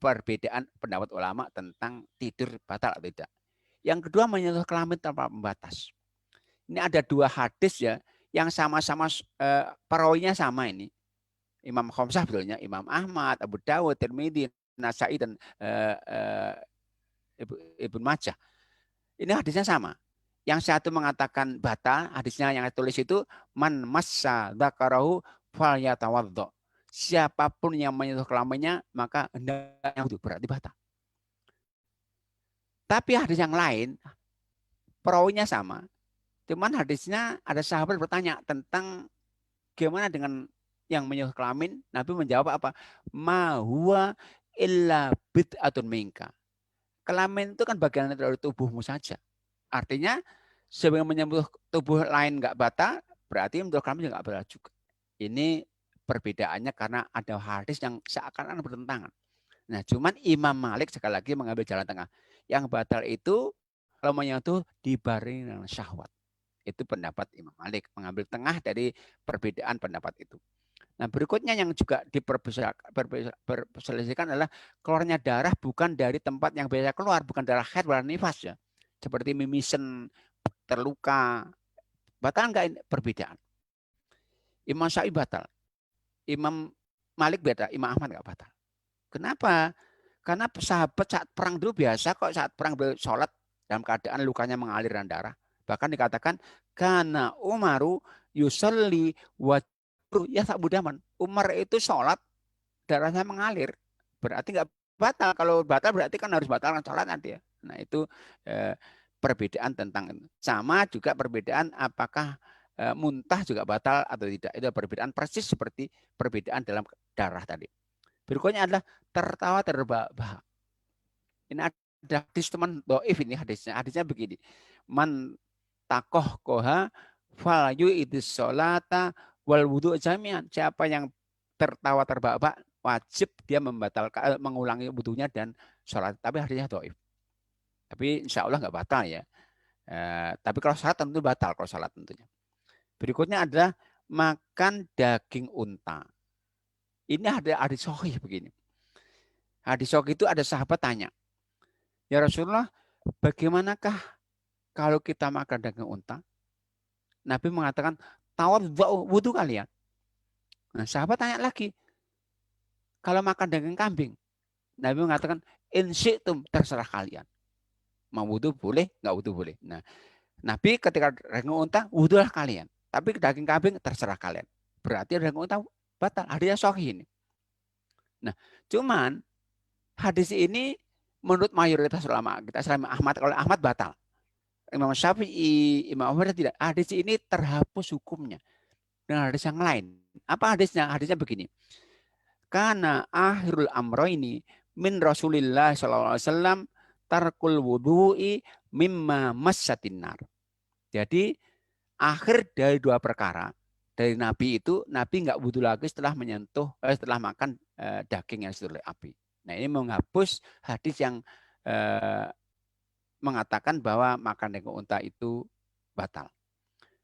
perbedaan pendapat ulama tentang tidur batal atau tidak. Yang kedua menyentuh kelamin tanpa pembatas. Ini ada 2 hadis ya yang sama-sama perawinya sama ini. Imam Khamsah betulnya, Imam Ahmad, Abu Dawud, Tirmidzi, Nasai dan Ibnu Majah. Ini hadisnya sama. Yang satu mengatakan batal, hadisnya yang tulis itu man massa dzakarahu falyatawaddo. Siapapun yang menyentuh kelaminnya maka hendaknya wudu, berarti batal. Tapi hadis yang lain perawinya sama. Cuman hadisnya ada sahabat bertanya tentang gimana dengan yang menyentuh kelamin. Nabi menjawab apa? Ma huwa illa bid'atun minka. Kelamin itu kan bagian dari tubuhmu saja. Artinya sebelum menyentuh tubuh lain nggak batal, berarti menyentuh kelamin juga nggak batal juga. Ini perbedaannya karena ada hadis yang seakan-akan bertentangan. Nah, cuman Imam Malik sekali lagi mengambil jalan tengah. Yang batal itu kalau menyentuh dibarengi dengan syahwat. Itu pendapat Imam Malik, mengambil tengah dari perbedaan pendapat itu. Nah, berikutnya yang juga diperselisihkan adalah keluarnya darah bukan dari tempat yang biasa keluar, bukan darah haid, darah nifas ya. Seperti mimisen, terluka. Batal enggak, ini perbedaan. Imam Syafi'i batal. Imam Malik beda, Imam Ahmad enggak batal. Kenapa? Karena sahabat saat perang dulu biasa kok, saat perang sholat dalam keadaan lukanya mengalir darah. Bahkan dikatakan karena Umaru yusalli wa ya tak budaman. Umar itu sholat darahnya mengalir. Berarti nggak batal. Kalau batal berarti kan harus batalkan sholat nanti ya. Nah itu perbedaan tentang itu. Sama juga perbedaan apakah muntah juga batal atau tidak. Itu perbedaan persis seperti perbedaan dalam darah tadi. Berikutnya adalah tertawa terbahak-bahak. Ini ada hadis teman doif ini hadisnya. Hadisnya begini. Man takoh koha fal yu'idis sholata wal wudu jami'an. Siapa yang tertawa terbahak-bahak wajib dia membatalkan mengulangi wudunya dan sholat. Tapi hadisnya doif. Tapi insya Allah nggak batal ya. Tapi kalau sholat tentu batal kalau sholat tentunya. Berikutnya adalah makan daging unta. Ini ada hadis sahih begini. Hadis sahih itu ada sahabat tanya, ya Rasulullah, bagaimanakah kalau kita makan daging unta? Nabi mengatakan, tawar wudu kalian. Nah, sahabat tanya lagi, kalau makan daging kambing? Nabi mengatakan, insyitum, terserah kalian. Mau wudu boleh, nggak wudu boleh. Nah, Nabi ketika daging unta, wudulah kalian. Tapi daging kambing terserah kalian. Berarti daging unta batal. Hadisnya sahih ini. Nah, cuman hadis ini menurut mayoritas ulama kita, Imam Ahmad, kalau Ahmad batal. Imam Syafi'i, Imam Ahmad tidak. Hadis ini terhapus hukumnya dengan hadis yang lain. Apa hadisnya? Hadisnya begini. Karena akhirul amro ini min Rasulillah SAW tarkul wudu'i mimma massatin nar. Jadi akhir dari dua perkara dari Nabi itu, Nabi nggak wudu lagi setelah menyentuh, setelah makan daging yang disuruh api. Nah ini menghapus hadis yang mengatakan bahwa makan daging unta itu batal.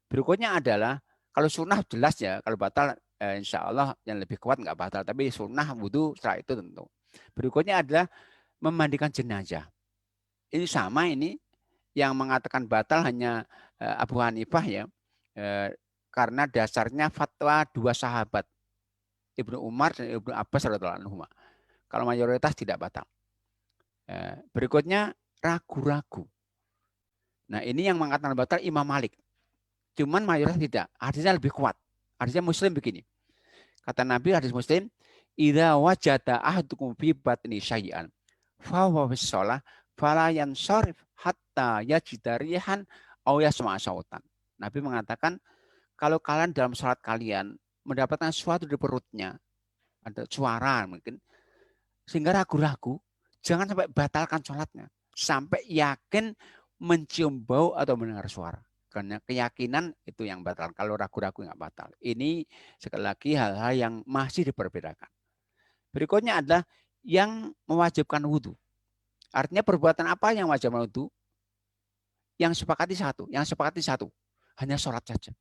Berikutnya adalah kalau sunnah jelas ya, kalau batal insya Allah yang lebih kuat nggak batal, tapi sunnah wudu setelah itu tentu. Berikutnya adalah memandikan jenazah. Ini sama ini yang mengatakan batal hanya Abu Hanifah ya. Karena dasarnya fatwa dua sahabat, Ibnu Umar dan Ibnu Abbas radhiyallahu anhu. Kalau mayoritas tidak batal. Berikutnya ragu-ragu. Nah ini yang mengatakan batal Imam Malik. Cuman mayoritas tidak. Hadisnya lebih kuat. Hadisnya Muslim begini. Kata Nabi hadis Muslim, idza wajada ahadukum fi batni syai'an fa huwa fi shalah fala yansarif hatta yajida rihan aw yasma sautan. Nabi mengatakan kalau kalian dalam salat kalian mendapatkan sesuatu di perutnya, ada suara mungkin, sehingga ragu-ragu, jangan sampai batalkan salatnya. Sampai yakin mencium bau atau mendengar suara. Karena keyakinan itu yang batal. Kalau ragu-ragu nggak batal. Ini sekali lagi hal-hal yang masih diperbedakan. Berikutnya adalah yang mewajibkan wudhu. Artinya perbuatan apa yang wajib wudhu? Yang sepakati satu. Hanya sholat saja.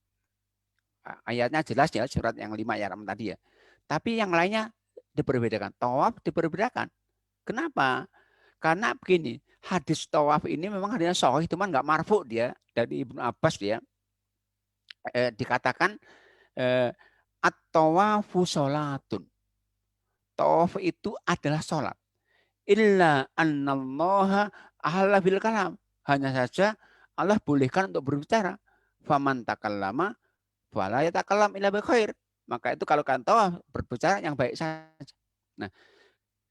Ayatnya jelas ya, surat yang 5 ya tadi ya. Tapi yang lainnya diperbedakan. Tawaf diperbedakan. Kenapa? Karena begini, hadis tawaf ini memang hadisnya sahih, cuman nggak marfu dia dari Ibnu Abbas dia. Dikatakan at-tawafu sholatun. Tawaf itu adalah sholat. Illa annallaha ahalla bil kalam. Hanya saja Allah bolehkan untuk berbicara. Faman takallama fala yatakallam illa bi khair. Maka itu kalau kan tawaf berbicara yang baik saja. Nah,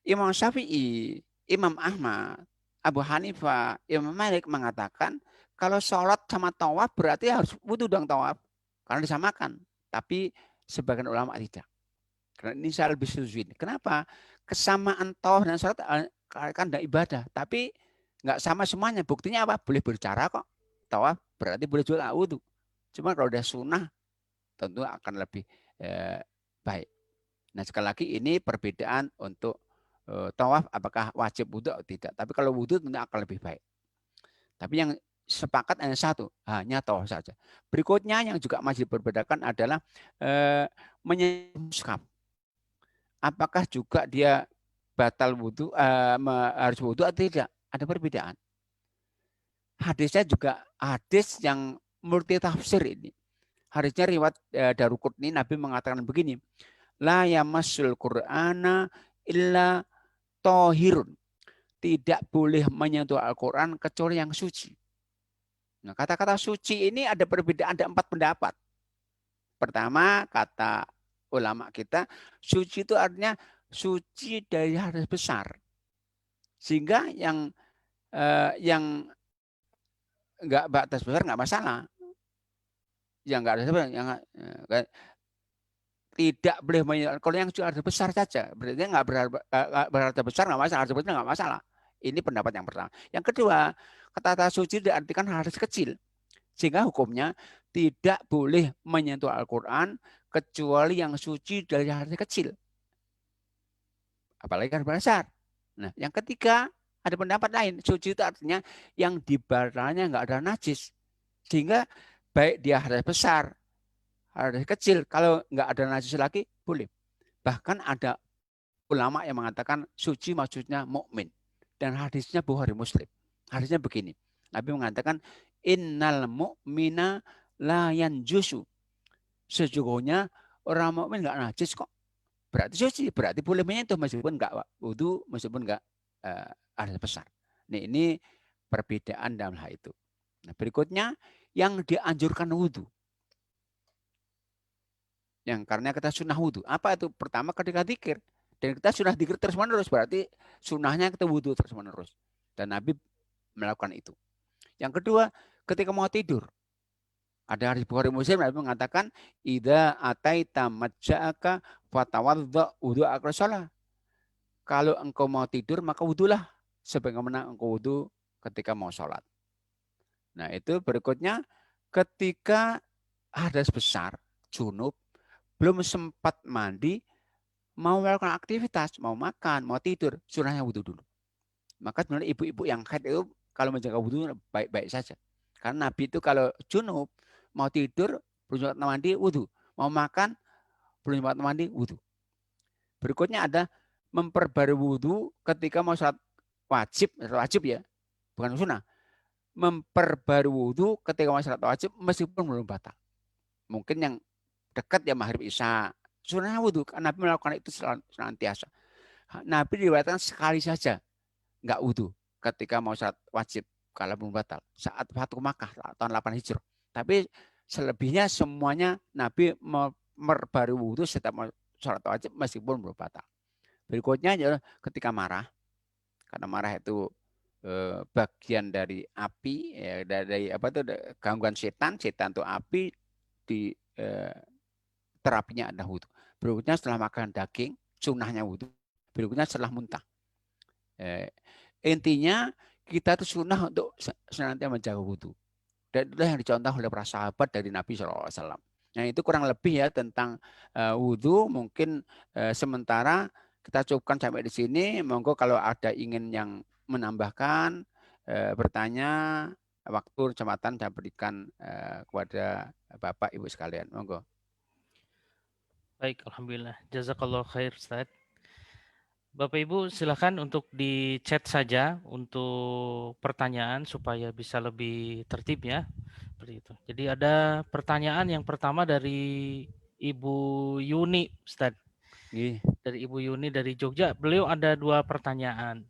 Imam Syafi'i, Imam Ahmad, Abu Hanifah, Imam Malik mengatakan kalau sholat sama tawaf berarti harus wudu dong tawaf. Karena disamakan. Tapi sebagian ulama tidak. Karena ini saya lebih setuju. Kenapa? Kesamaan tawaf dan sholat kan tidak ibadah. Tapi nggak sama semuanya. Buktinya apa? Boleh berbicara kok. Tawaf berarti boleh juga wudu. Cuma kalau udah sunnah tentu akan lebih baik. Nah sekali lagi ini perbedaan untuk tawaf apakah wajib wudu atau tidak. Tapi kalau wudu tentu akan lebih baik. Tapi yang sepakat hanya satu, hanya tawaf saja. Berikutnya yang juga masih diperbedakan adalah menyentuh mushaf. Apakah juga dia batal wudu, harus wudu atau tidak? Ada perbedaan. Hadisnya juga hadis yang multi tafsir ini. Hadisnya riwayat Daruqutni, Nabi mengatakan begini, la yamassul Qur'ana illa tohirun. Tidak boleh menyentuh Al-Quran kecuali yang suci. Nah, kata-kata suci ini ada perbedaan, ada 4 pendapat. Pertama, kata ulama kita, suci itu artinya suci dari hadas besar. Sehingga yang enggak batas besar enggak masalah. Yang enggak ada besar, yang tidak boleh menyentuh. Kalau yang hadas besar saja, berarti enggak berharga besar enggak masalah, hadas besar enggak masalah. Ini pendapat yang pertama. Yang kedua, kata-kata suci diartikan hadas kecil. Sehingga hukumnya tidak boleh menyentuh Al-Quran kecuali yang suci dari hadas kecil. Apalagi hadas besar. Nah, yang ketiga ada pendapat lain. Suci itu artinya yang di badannya nggak ada najis. Sehingga baik dia hadas besar, hadas kecil, kalau nggak ada najis lagi boleh. Bahkan ada ulama yang mengatakan suci maksudnya mukmin. Dan hadisnya Bukhari Muslim. Hadisnya begini. Nabi mengatakan innal mu'mina la yanjusu. Sesungguhnya orang mukmin enggak najis kok. Berarti suci, berarti boleh menyentuh meskipun enggak wudu, meskipun enggak hadas besar. Nah, ini perbedaan dalam hal itu. Nah, berikutnya yang dianjurkan wudu. Yang karena kita sunnah wudu. Apa itu? Pertama ketika zikir. Dan kita sunnah zikir terus-menerus, berarti sunnahnya kita wudu terus-menerus. Dan Nabi melakukan itu. Yang kedua, ketika mau tidur. Ada hadis Bukhari Muslim Nabi mengatakan, idza ataita majja'aka fatawadda wudu'aka shalah. Kalau engkau mau tidur maka wudulah sebagaimana engkau wudu ketika mau sholat. Nah, itu berikutnya ketika hadas besar, junub, belum sempat mandi, mau melakukan aktivitas, mau makan, mau tidur, sunnahnya wudu dulu. Maka sebenarnya ibu-ibu yang haid itu kalau menjaga wudu baik-baik saja. Karena Nabi itu kalau junub, mau tidur, belum sempat mandi, wudu. Mau makan, belum sempat mandi, wudu. Berikutnya ada memperbarui wudu ketika mau sholat wajib ya, bukan sunnah. Memperbarui wudu ketika mau sholat wajib meskipun belum batal. Mungkin yang dekat ya maghrib isya, sunnahnya wudu. Karena Nabi melakukan itu senantiasa. Nabi diriwayatkan sekali saja nggak wudu ketika mau sholat wajib kalau belum batal saat Fatu Makkah tahun 8 Hijrah. Tapi selebihnya semuanya Nabi memperbarui wudu setiap mau sholat wajib meskipun belum batal. Berikutnya adalah ketika marah, karena marah itu bagian dari api, ya, dari apa itu gangguan setan itu api di terapinya ada wudu. Berikutnya setelah makan daging, sunnahnya wudu. Berikutnya setelah muntah. Intinya kita itu sunnah untuk senantiasa menjaga wudu. Dan itulah yang dicontoh oleh para sahabat dari Nabi SAW. Nah, itu kurang lebih ya tentang wudu. Mungkin sementara kita cukupkan sampai di sini. Monggo kalau ada ingin yang menambahkan, bertanya, waktu kesempatan saya berikan kepada Bapak Ibu sekalian. Monggo. Baik, alhamdulillah. Jazakallah khair, Ustaz. Bapak Ibu silakan untuk di chat saja untuk pertanyaan supaya bisa lebih tertib ya. Seperti itu. Jadi ada pertanyaan yang pertama dari Ibu Yuni, Ustadz. Nggih. Dari Ibu Yuni dari Jogja. Beliau ada 2 pertanyaan.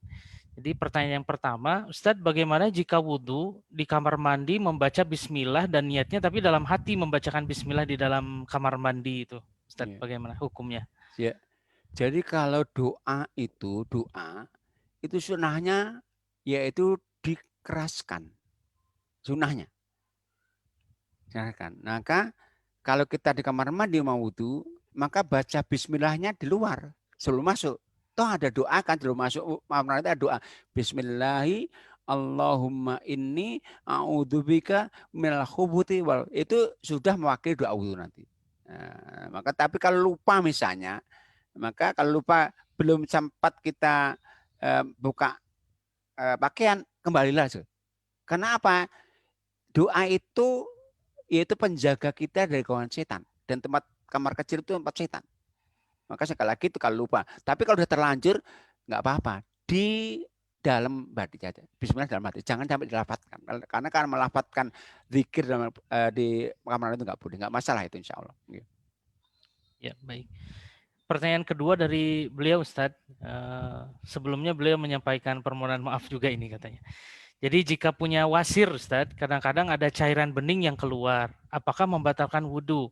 Jadi pertanyaan yang pertama, Ustadz, bagaimana jika wudhu di kamar mandi membaca bismillah dan niatnya tapi dalam hati membacakan bismillah di dalam kamar mandi itu? Ustadz, Iya. bagaimana hukumnya? Ya. Jadi kalau doa itu sunnahnya yaitu dikeraskan. Sunnahnya. Silakan. Maka kalau kita di kamar mandi mau wudhu, maka baca bismillahnya di luar sebelum masuk. Toh ada doa kan sebelum masuk kamar mandi ada doa. Bismillahi Allahumma inni a'udzubika minal khubuthi wal, itu sudah mewakili doa wudhu nanti. Nah, maka tapi kalau lupa misalnya, maka kalau lupa belum sempat kita buka pakaian, kembalilah. Karena apa? Doa itu yaitu penjaga kita dari gangguan setan, dan tempat kamar kecil itu tempat setan. Maka sekali lagi itu kalau lupa. Tapi kalau sudah terlanjur nggak apa-apa, di dalam hati saja. Bismillah dalam hati. Jangan sampai dilafadzkan. Karena kan melafadzkan zikir di kamar itu nggak boleh. Nggak masalah itu insya Allah. Ya, baik. Pertanyaan kedua dari beliau, Ustadz. Sebelumnya beliau menyampaikan permohonan maaf juga ini katanya. Jadi jika punya wasir, Ustadz, kadang-kadang ada cairan bening yang keluar. Apakah membatalkan wudhu?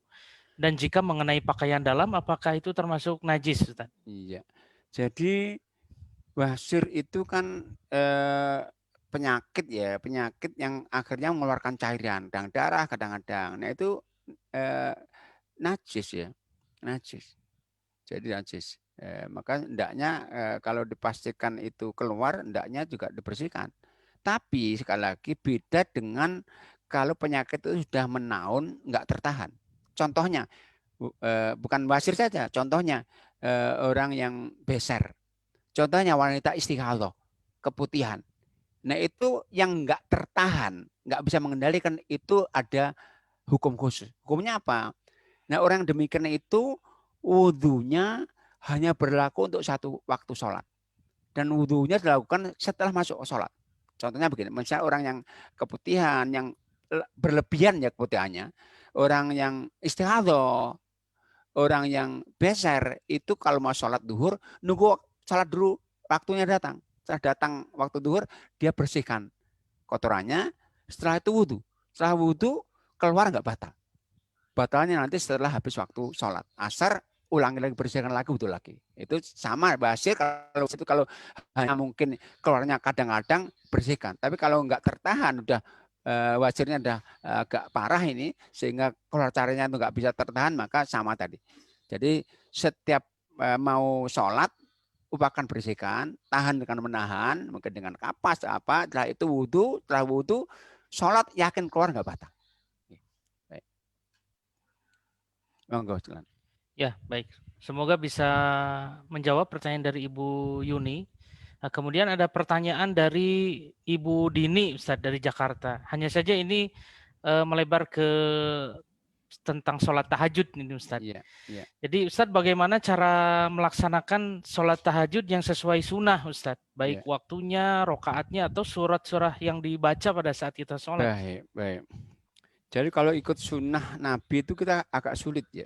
Dan jika mengenai pakaian dalam, apakah itu termasuk najis, Ustadz? Iya. Jadi wasir itu kan penyakit ya, penyakit yang akhirnya mengeluarkan cairan, kadang darah, kadang-kadang. Nah itu najis ya, najis. Jadi najis. Maka hendaknya kalau dipastikan itu keluar, hendaknya juga dibersihkan. Tapi sekali lagi beda dengan kalau penyakit itu sudah menaun, nggak tertahan. Contohnya, bukan wasir saja, contohnya orang yang beser. Contohnya wanita istihadah, keputihan. Nah itu yang nggak tertahan, nggak bisa mengendalikan, itu ada hukum khusus. Hukumnya apa? Nah orang yang demikian itu wudhunya hanya berlaku untuk 1 waktu sholat. Dan wudhunya dilakukan setelah masuk sholat. Contohnya begini, misalnya orang yang keputihan, yang berlebihan ya keputihannya, orang yang istihadah, orang yang beser, itu kalau mau sholat duhur, nunggu sholat dulu, waktunya datang. Setelah datang waktu duhur, dia bersihkan kotorannya, setelah itu wudhu. Setelah wudhu, keluar nggak batal. Batalnya nanti setelah habis waktu sholat. Asar, ulangi lagi, bersihkan lagi, wudhu lagi. Itu sama basir, kalau hanya mungkin keluarnya kadang-kadang bersihkan. Tapi kalau nggak tertahan, udah wasirnya udah agak parah ini, sehingga keluar carinya itu nggak bisa tertahan, maka sama tadi. Jadi setiap mau sholat, upakan bersihkan, tahan dengan menahan, mungkin dengan kapas apa, setelah itu wudhu, setelah wudhu, sholat yakin keluar nggak batal. Monggo, silakan. Ya, baik. Semoga bisa menjawab pertanyaan dari Ibu Yuni. Nah, kemudian ada pertanyaan dari Ibu Dini, Ustadz, dari Jakarta. Hanya saja ini melebar ke tentang sholat tahajud ini, Ustadz. Iya, iya. Jadi Ustadz, bagaimana cara melaksanakan sholat tahajud yang sesuai sunnah, Ustadz? Baik Iya. waktunya, rokaatnya, atau surat-surah yang dibaca pada saat kita sholat. Baik, baik. Jadi kalau ikut sunnah Nabi itu kita agak sulit ya.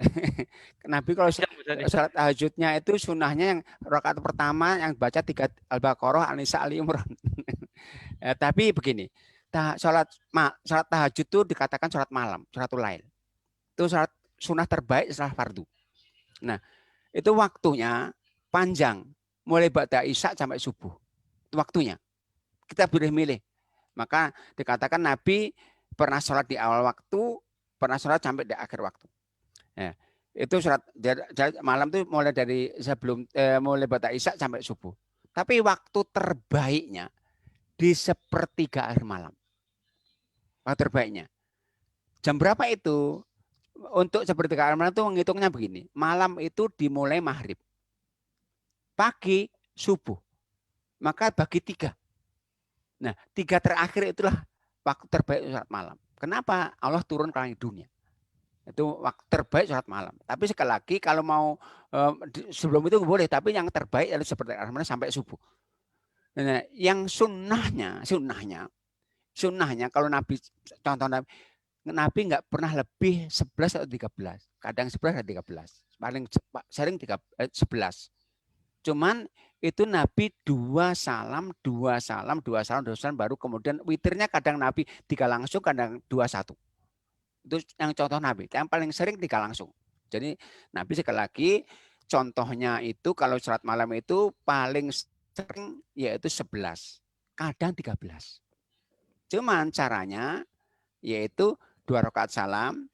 Nabi kalau sholat tahajudnya itu sunnahnya yang rakaat pertama yang baca 3 Al-Baqarah, An-Nisa, Ali Imran. Tapi begini, sholat tahajud itu dikatakan sholat malam, sholatul lail. Itu sholat sunnah terbaik setelah fardu. Nah, itu waktunya panjang, mulai ba'da isya sampai subuh. Itu waktunya. Kita boleh milih. Maka dikatakan Nabi pernah sholat di awal waktu, pernah sholat sampai di akhir waktu. Ya, itu sholat malam itu mulai dari sebelum mulai ba'da isya sampai subuh. Tapi waktu terbaiknya di sepertiga akhir malam. Waktu terbaiknya. Jam berapa itu? Untuk sepertiga akhir malam itu menghitungnya begini. Malam itu dimulai maghrib. Pagi subuh. Maka bagi 3. Nah, 3 terakhir itulah waktu terbaik sholat malam. Kenapa? Allah turun ke langit dunia. Itu waktu terbaik sholat malam. Tapi sekali lagi kalau mau sebelum itu boleh. Tapi yang terbaik adalah seperti sampai subuh. Nah, yang sunnahnya kalau Nabi, contoh Nabi nggak pernah lebih 11 atau 13. Kadang 11 atau 13. Paling sering 11. Cuman itu Nabi 2 salam, 2 salam, 2 salam, 2 salam, baru kemudian witirnya kadang Nabi 3 langsung, kadang 2-1. Itu yang contoh Nabi. Yang paling sering 3 langsung. Jadi Nabi sekali lagi contohnya itu kalau sholat malam itu paling sering yaitu 11. Kadang 13. Cuman caranya yaitu 2 rakaat salam,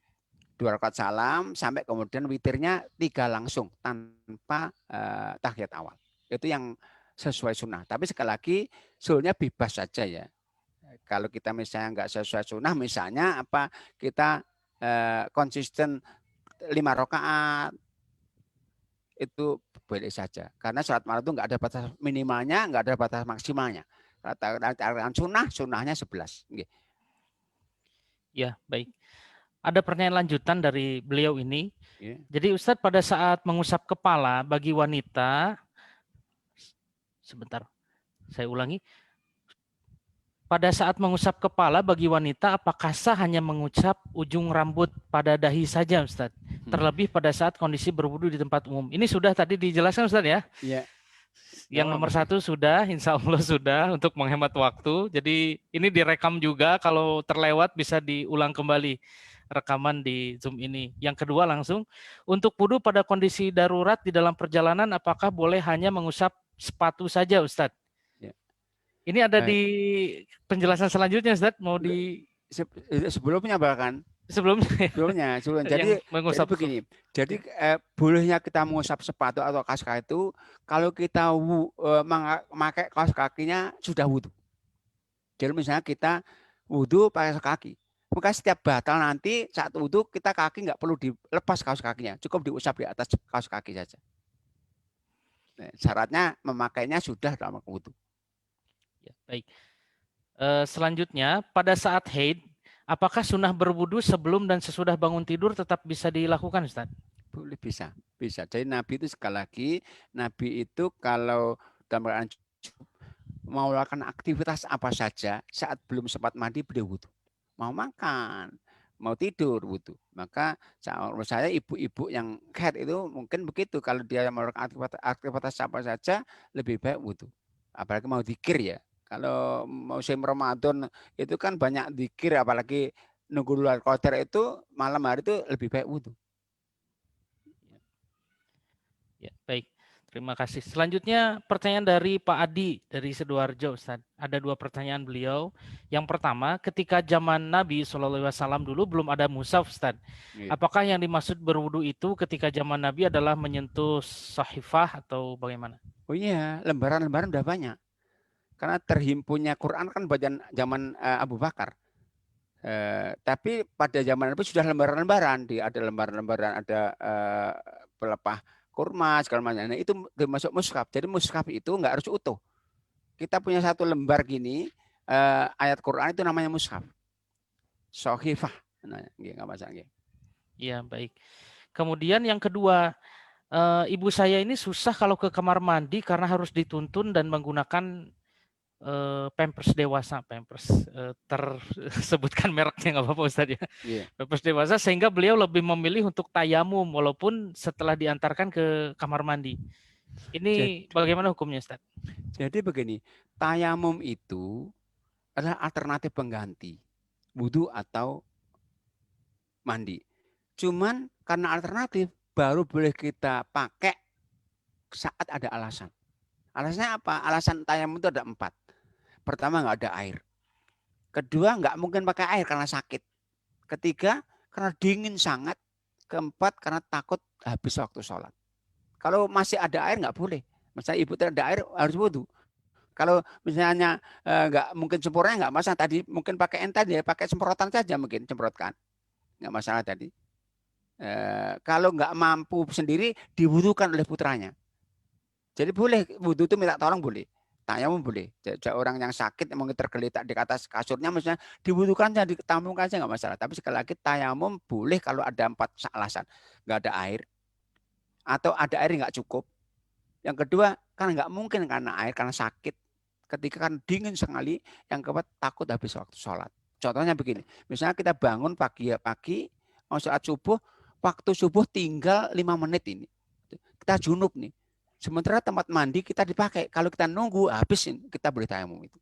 2 rakaat salam sampai kemudian witirnya 3 langsung tanpa tahiyat awal. Itu yang sesuai sunnah. Tapi sekali lagi sebenarnya bebas saja ya. Kalau kita misalnya nggak sesuai sunnah, misalnya apa kita konsisten 5 rakaat itu boleh saja. Karena sholat malam itu nggak ada batas minimalnya, nggak ada batas maksimalnya. Rata-rata sunnahnya 11. Ya, baik. Ada pertanyaan lanjutan dari beliau ini. Yeah. Jadi Ustadz, pada saat mengusap kepala bagi wanita, sebentar, saya ulangi. Pada saat mengusap kepala bagi wanita, apakah sah hanya mengucap ujung rambut pada dahi saja, Ustadz? Terlebih pada saat kondisi berwudu di tempat umum. Ini sudah tadi dijelaskan, Ustadz ya? Iya. Yang nomor 1 sudah, insya Allah sudah, untuk menghemat waktu. Jadi ini direkam juga, kalau terlewat bisa diulang kembali rekaman di Zoom ini. Yang kedua langsung, untuk wudu pada kondisi darurat di dalam perjalanan, apakah boleh hanya mengusap sepatu saja, Ustadz? Ini ada di penjelasan selanjutnya, Ustadz. Mau di sebelumnya bahkan sebelumnya. Jadi begini. Jadi bolehnya kita mengusap sepatu atau kaos kaki itu kalau kita memakai kaos kakinya sudah wudu. Jadi misalnya kita wudu pakai kaos kaki, maka setiap batal nanti saat wudu kita kaki nggak perlu dilepas kaos kakinya, cukup diusap di atas kaos kaki saja. Nah, syaratnya memakainya sudah dalam wudu. Ya, baik. Selanjutnya, pada saat haid, apakah sunnah berwudu sebelum dan sesudah bangun tidur tetap bisa dilakukan, Ustaz? Boleh, bisa. Jadi Nabi itu sekali lagi, Nabi itu kalau dalam keadaan mau melakukan aktivitas apa saja, saat belum sempat mandi beliau wudu. Mau makan, mau tidur wudu. Maka menurut saya ibu-ibu yang haid itu mungkin begitu, kalau dia melakukan aktivitas apa saja lebih baik wudu. Apalagi mau zikir ya. Kalau musim Ramadan itu kan banyak zikir, apalagi nunggu luar qadar itu malam hari itu lebih baik wudu. Ya, baik. Terima kasih. Selanjutnya pertanyaan dari Pak Adi dari Sidoarjo, Ustaz. Ada 2 pertanyaan beliau. Yang pertama, ketika zaman Nabi SAW dulu belum ada mushaf, Ustaz. Apakah yang dimaksud berwudu itu ketika zaman Nabi adalah menyentuh sahifah atau bagaimana? Oh iya, lembaran-lembaran udah banyak. Karena terhimpunnya Quran kan pada zaman Abu Bakar. Tapi pada zaman Nabi sudah lembaran-lembaran. Ada lembaran-lembaran, ada pelepah kurma segala macam. Nah, itu termasuk mushaf. Jadi mushaf itu nggak harus utuh. Kita punya 1 lembar gini ayat Quran itu namanya mushaf. Sahifah. Nah, nggak masalah. Iya, baik. Kemudian yang kedua, ibu saya ini susah kalau ke kamar mandi karena harus dituntun dan menggunakan Pampers dewasa, Pampers tersebutkan mereknya nggak apa-apa Ustaz ya. Yeah. Pampers dewasa, sehingga beliau lebih memilih untuk tayamum walaupun setelah diantarkan ke kamar mandi. Ini bagaimana hukumnya, Ustaz? Jadi begini, tayamum itu adalah alternatif pengganti wudu atau mandi. Cuman karena alternatif baru boleh kita pakai saat ada alasan. Alasannya apa? Alasan tayamum itu ada 4. Pertama, nggak ada air. Kedua, nggak mungkin pakai air karena sakit. Ketiga, karena dingin sangat. Keempat, karena takut habis waktu sholat. Kalau masih ada air nggak boleh. Misalnya ibu tidak ada air harus wudu. Kalau misalnya nggak mungkin semprotnya nggak masalah. Tadi mungkin pakai enta dia pakai semprotan saja, mungkin semprotkan, nggak masalah tadi. Kalau nggak mampu sendiri diwudukan oleh putranya. Jadi boleh wudu itu minta tolong boleh. Tayamum boleh. Jadi orang yang sakit mungkin tergeletak di atas kasurnya misalnya diwudukan saja, ditampungkan saja nggak masalah. Tapi sekali lagi tayamum boleh kalau ada 4 alasan. Nggak ada air atau ada air nggak cukup. Yang kedua karena nggak mungkin karena air, karena sakit. Ketika kan dingin sekali. Yang keempat takut habis waktu sholat. Contohnya begini, misalnya kita bangun pagi, mau saat subuh, waktu subuh tinggal 5 menit ini. Kita junub nih. Sementara tempat mandi kita dipakai. Kalau kita nunggu habis kita boleh tayamum itu.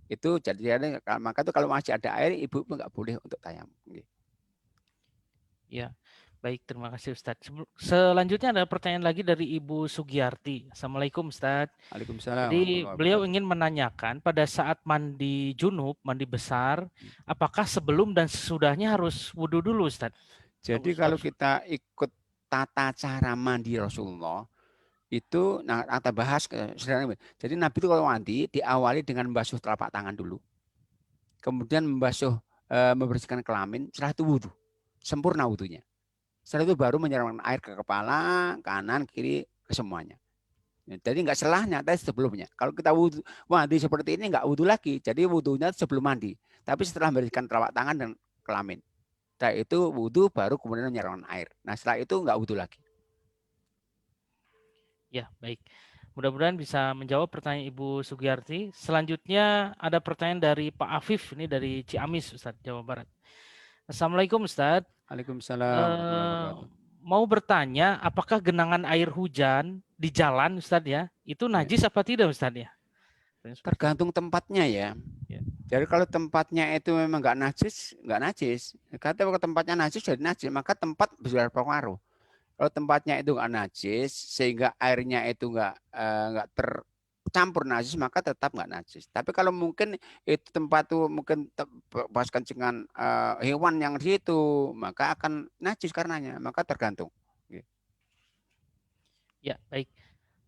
Itu jadi maka itu kalau masih ada air ibu nggak boleh untuk tayamum. Ya, baik, terima kasih Ustadz. Selanjutnya ada pertanyaan lagi dari Ibu Sugiyarti. Assalamualaikum Ustadz. Waalaikumsalam. Jadi beliau ingin menanyakan pada saat mandi junub, mandi besar, apakah sebelum dan sesudahnya harus wudhu dulu Ustadz? Jadi kalau kita ikut tata cara mandi Rasulullah, itu kita bahas jadi Nabi itu kalau mandi diawali dengan membasuh telapak tangan dulu, kemudian membersihkan kelamin, setelah itu wudhu, sempurna wudhunya. Setelah itu baru menyiramkan air ke kepala, kanan, kiri, ke semuanya. Jadi nggak selahnya, tapi sebelumnya. Kalau kita wudhu mandi seperti ini nggak wudhu lagi, jadi wudhunya sebelum mandi, tapi setelah membersihkan telapak tangan dan kelamin. Setelah itu wudhu baru kemudian menyiramkan air. Nah setelah itu nggak wudhu lagi. Ya, baik. Mudah-mudahan bisa menjawab pertanyaan Ibu Sugiyarti. Selanjutnya ada pertanyaan dari Pak Afif, ini dari Ciamis, Ustadz, Jawa Barat. Assalamualaikum, Ustadz. Waalaikumsalam. Mau bertanya, apakah genangan air hujan di jalan, Ustadz ya, itu najis apa tidak, Ustadz ya? Tergantung tempatnya ya. Jadi kalau tempatnya itu memang nggak najis. Kalau tempatnya najis jadi najis, maka tempat bisa berpengaruh. Kalau tempatnya itu nggak najis sehingga airnya itu nggak tercampur najis, maka tetap nggak najis. Tapi kalau mungkin itu tempat itu mungkin bekas kencingan hewan yang di situ, maka akan najis karenanya. Maka tergantung. Ya, baik.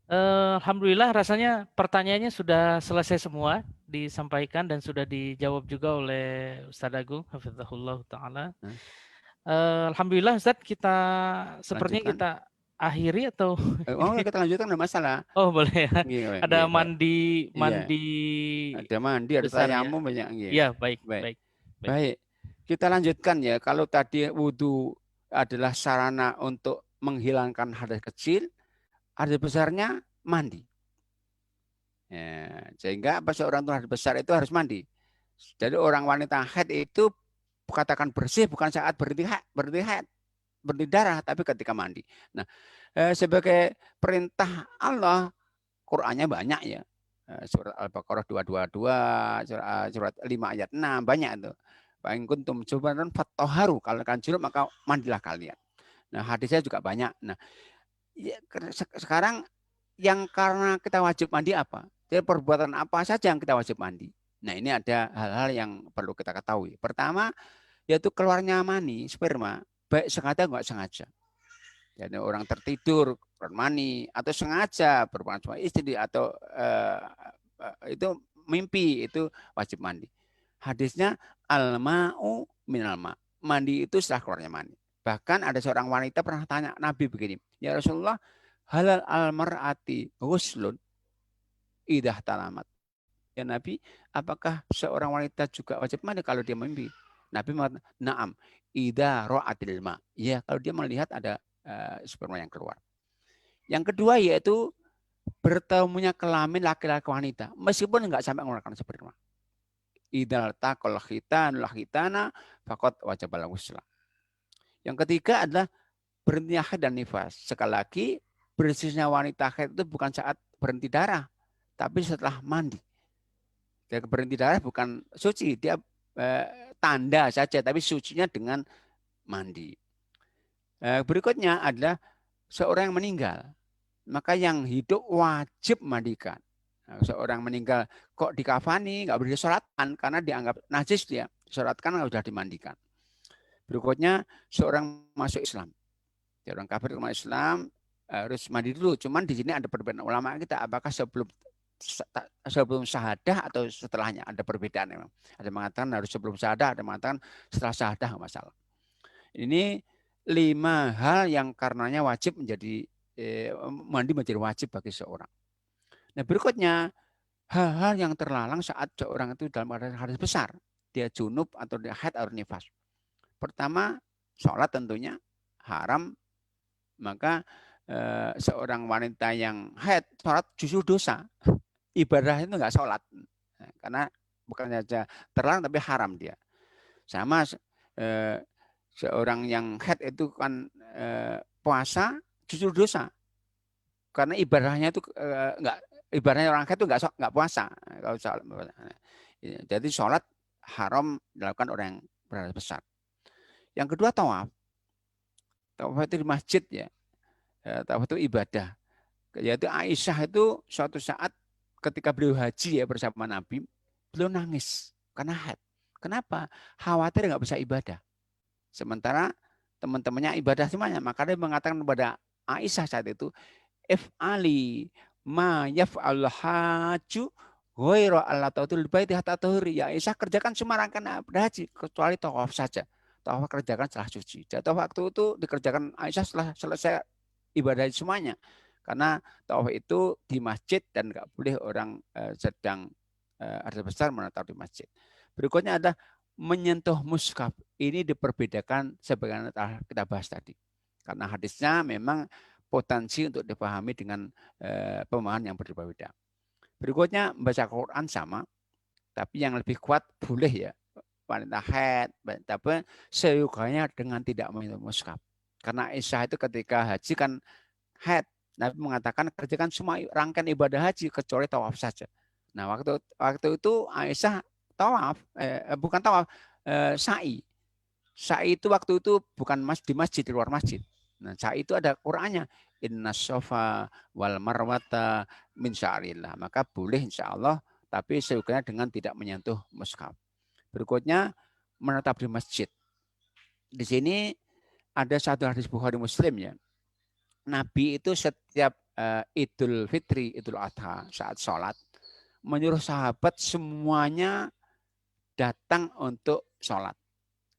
Alhamdulillah rasanya pertanyaannya sudah selesai semua disampaikan dan sudah dijawab juga oleh Ustadz Agung hafizahullah taala. Alhamdulillah Ustadz, kita sepertinya kita akhiri atau kita lanjutkan, enggak masalah. Oh, boleh ya. Ada mandi ada mandi, ada tayamum banyak. Iya, baik. Kita lanjutkan ya. Kalau tadi wudhu adalah sarana untuk menghilangkan hadas kecil, hadas besarnya mandi. Ya, sehingga seorang itu hadas besar itu harus mandi. Jadi orang wanita haid itu katakan bersih bukan saat berhenti darah, tapi ketika mandi. Nah, sebagai perintah Allah, Qur'annya banyak ya. Surat Al-Baqarah 222, surat 5 ayat 6, banyak itu. Fa in kuntum junuban fatahharu, kalau kalian junub maka mandilah kalian. Nah, hadisnya juga banyak. Nah, ya, sekarang yang karena kita wajib mandi apa? Jadi perbuatan apa saja yang kita wajib mandi? Nah, ini ada hal-hal yang perlu kita ketahui. Pertama, yaitu keluarnya mani, sperma, baik sengaja nggak sengaja. Jadi orang tertidur, keluar mani, atau sengaja berhubungan sama istri, atau itu mimpi, itu wajib mandi. Hadisnya al-ma'u minal ma'. Mandi itu setelah keluarnya mani. Bahkan ada seorang wanita pernah tanya Nabi begini, ya Rasulullah, halal al-mar'ati ghuslun idah talamat. Ya Nabi, apakah seorang wanita juga wajib mandi kalau dia mimpi? Nabi mengatakan, na'am, idza ra'atil ma. Ya, kalau dia melihat ada sperma yang keluar. Yang kedua yaitu bertemunya kelamin laki-laki wanita, meskipun enggak sampai mengeluarkan sperma. Idzal taqal khitan lahitana faqad wajibal ghusl. Yang ketiga adalah berhentinya haid dan nifas. Sekali lagi, bersihnya wanita haid itu bukan saat berhenti darah, tapi setelah mandi. Dia berhenti darah bukan suci, dia tanda saja, tapi sucinya dengan mandi. Berikutnya adalah seorang yang meninggal, maka yang hidup wajib mandikan. Nah, seorang meninggal kok dikafani, nggak boleh disolatkan karena dianggap najis, dia disolatkan sudah dimandikan. Berikutnya seorang masuk Islam, orang kafir masuk Islam harus mandi dulu. Cuman di sini ada perbedaan ulama kita, apakah sebelum syahadah atau setelahnya, ada perbedaan memang. Ada mengatakan harus sebelum syahadah, ada mengatakan setelah syahadah, nggak masalah. Ini 5 hal yang karenanya wajib menjadi mandi menjadi wajib bagi seorang. Nah, berikutnya hal-hal yang terlarang saat seorang itu dalam keadaan hadas besar, dia junub atau dia haid atau nifas. Pertama, sholat tentunya haram, maka seorang wanita yang haid sholat justru dosa. Ibadah itu nggak sholat, karena bukan saja terlarang tapi haram dia. Sama seorang yang haid itu kan puasa justru dosa. Karena ibadahnya itu enggak, ibadahnya orang haid itu enggak puasa. Jadi sholat haram dilakukan orang yang berhadas besar. Yang kedua tawaf. Tawaf itu di masjid ya. Tawaf itu ibadah. Yaitu Aisyah itu suatu saat ketika beliau haji ya bersama Nabi, beliau nangis karena haid. Kenapa? Khawatir nggak bisa ibadah. Sementara teman-temannya ibadah semuanya. Maka dia mengatakan kepada Aisyah saat itu, if'ali ma yaf'al haju ghaira Allah tautul baiti hatta tuhuri. Ya Aisyah kerjakan semua rangkaian haji kecuali tawaf saja. Tawaf kerjakan setelah suci. Jadi waktu itu dikerjakan Aisyah setelah selesai ibadah semuanya. Karena tawaf itu di masjid dan nggak boleh orang sedang hadas besar menatap di masjid. Berikutnya ada menyentuh mushaf. Ini diperbedakan sebagaimana kita bahas tadi. Karena hadisnya memang potensi untuk dipahami dengan pemahaman yang berbeda. Berikutnya membaca Quran sama, tapi yang lebih kuat boleh ya wanita haid, tapi seyukanya dengan tidak menyentuh mushaf. Karena Aisyah itu ketika haji kan haid, Nabi mengatakan kerjakan semua rangkaian ibadah haji kecuali tawaf saja. Nah waktu itu Aisyah tawaf, bukan tawaf, sa'i. Sa'i itu waktu itu bukan di masjid, di luar masjid. Nah sa'i itu ada Qur'annya. Inna sofa wal marwata min sya'rillah. Maka boleh insya Allah, tapi seukurnya dengan tidak menyentuh mushaf. Berikutnya menetap di masjid. Di sini ada satu hadis Bukhari Muslim ya. Nabi itu setiap Idul Fitri, Idul Adha saat sholat menyuruh sahabat semuanya datang untuk sholat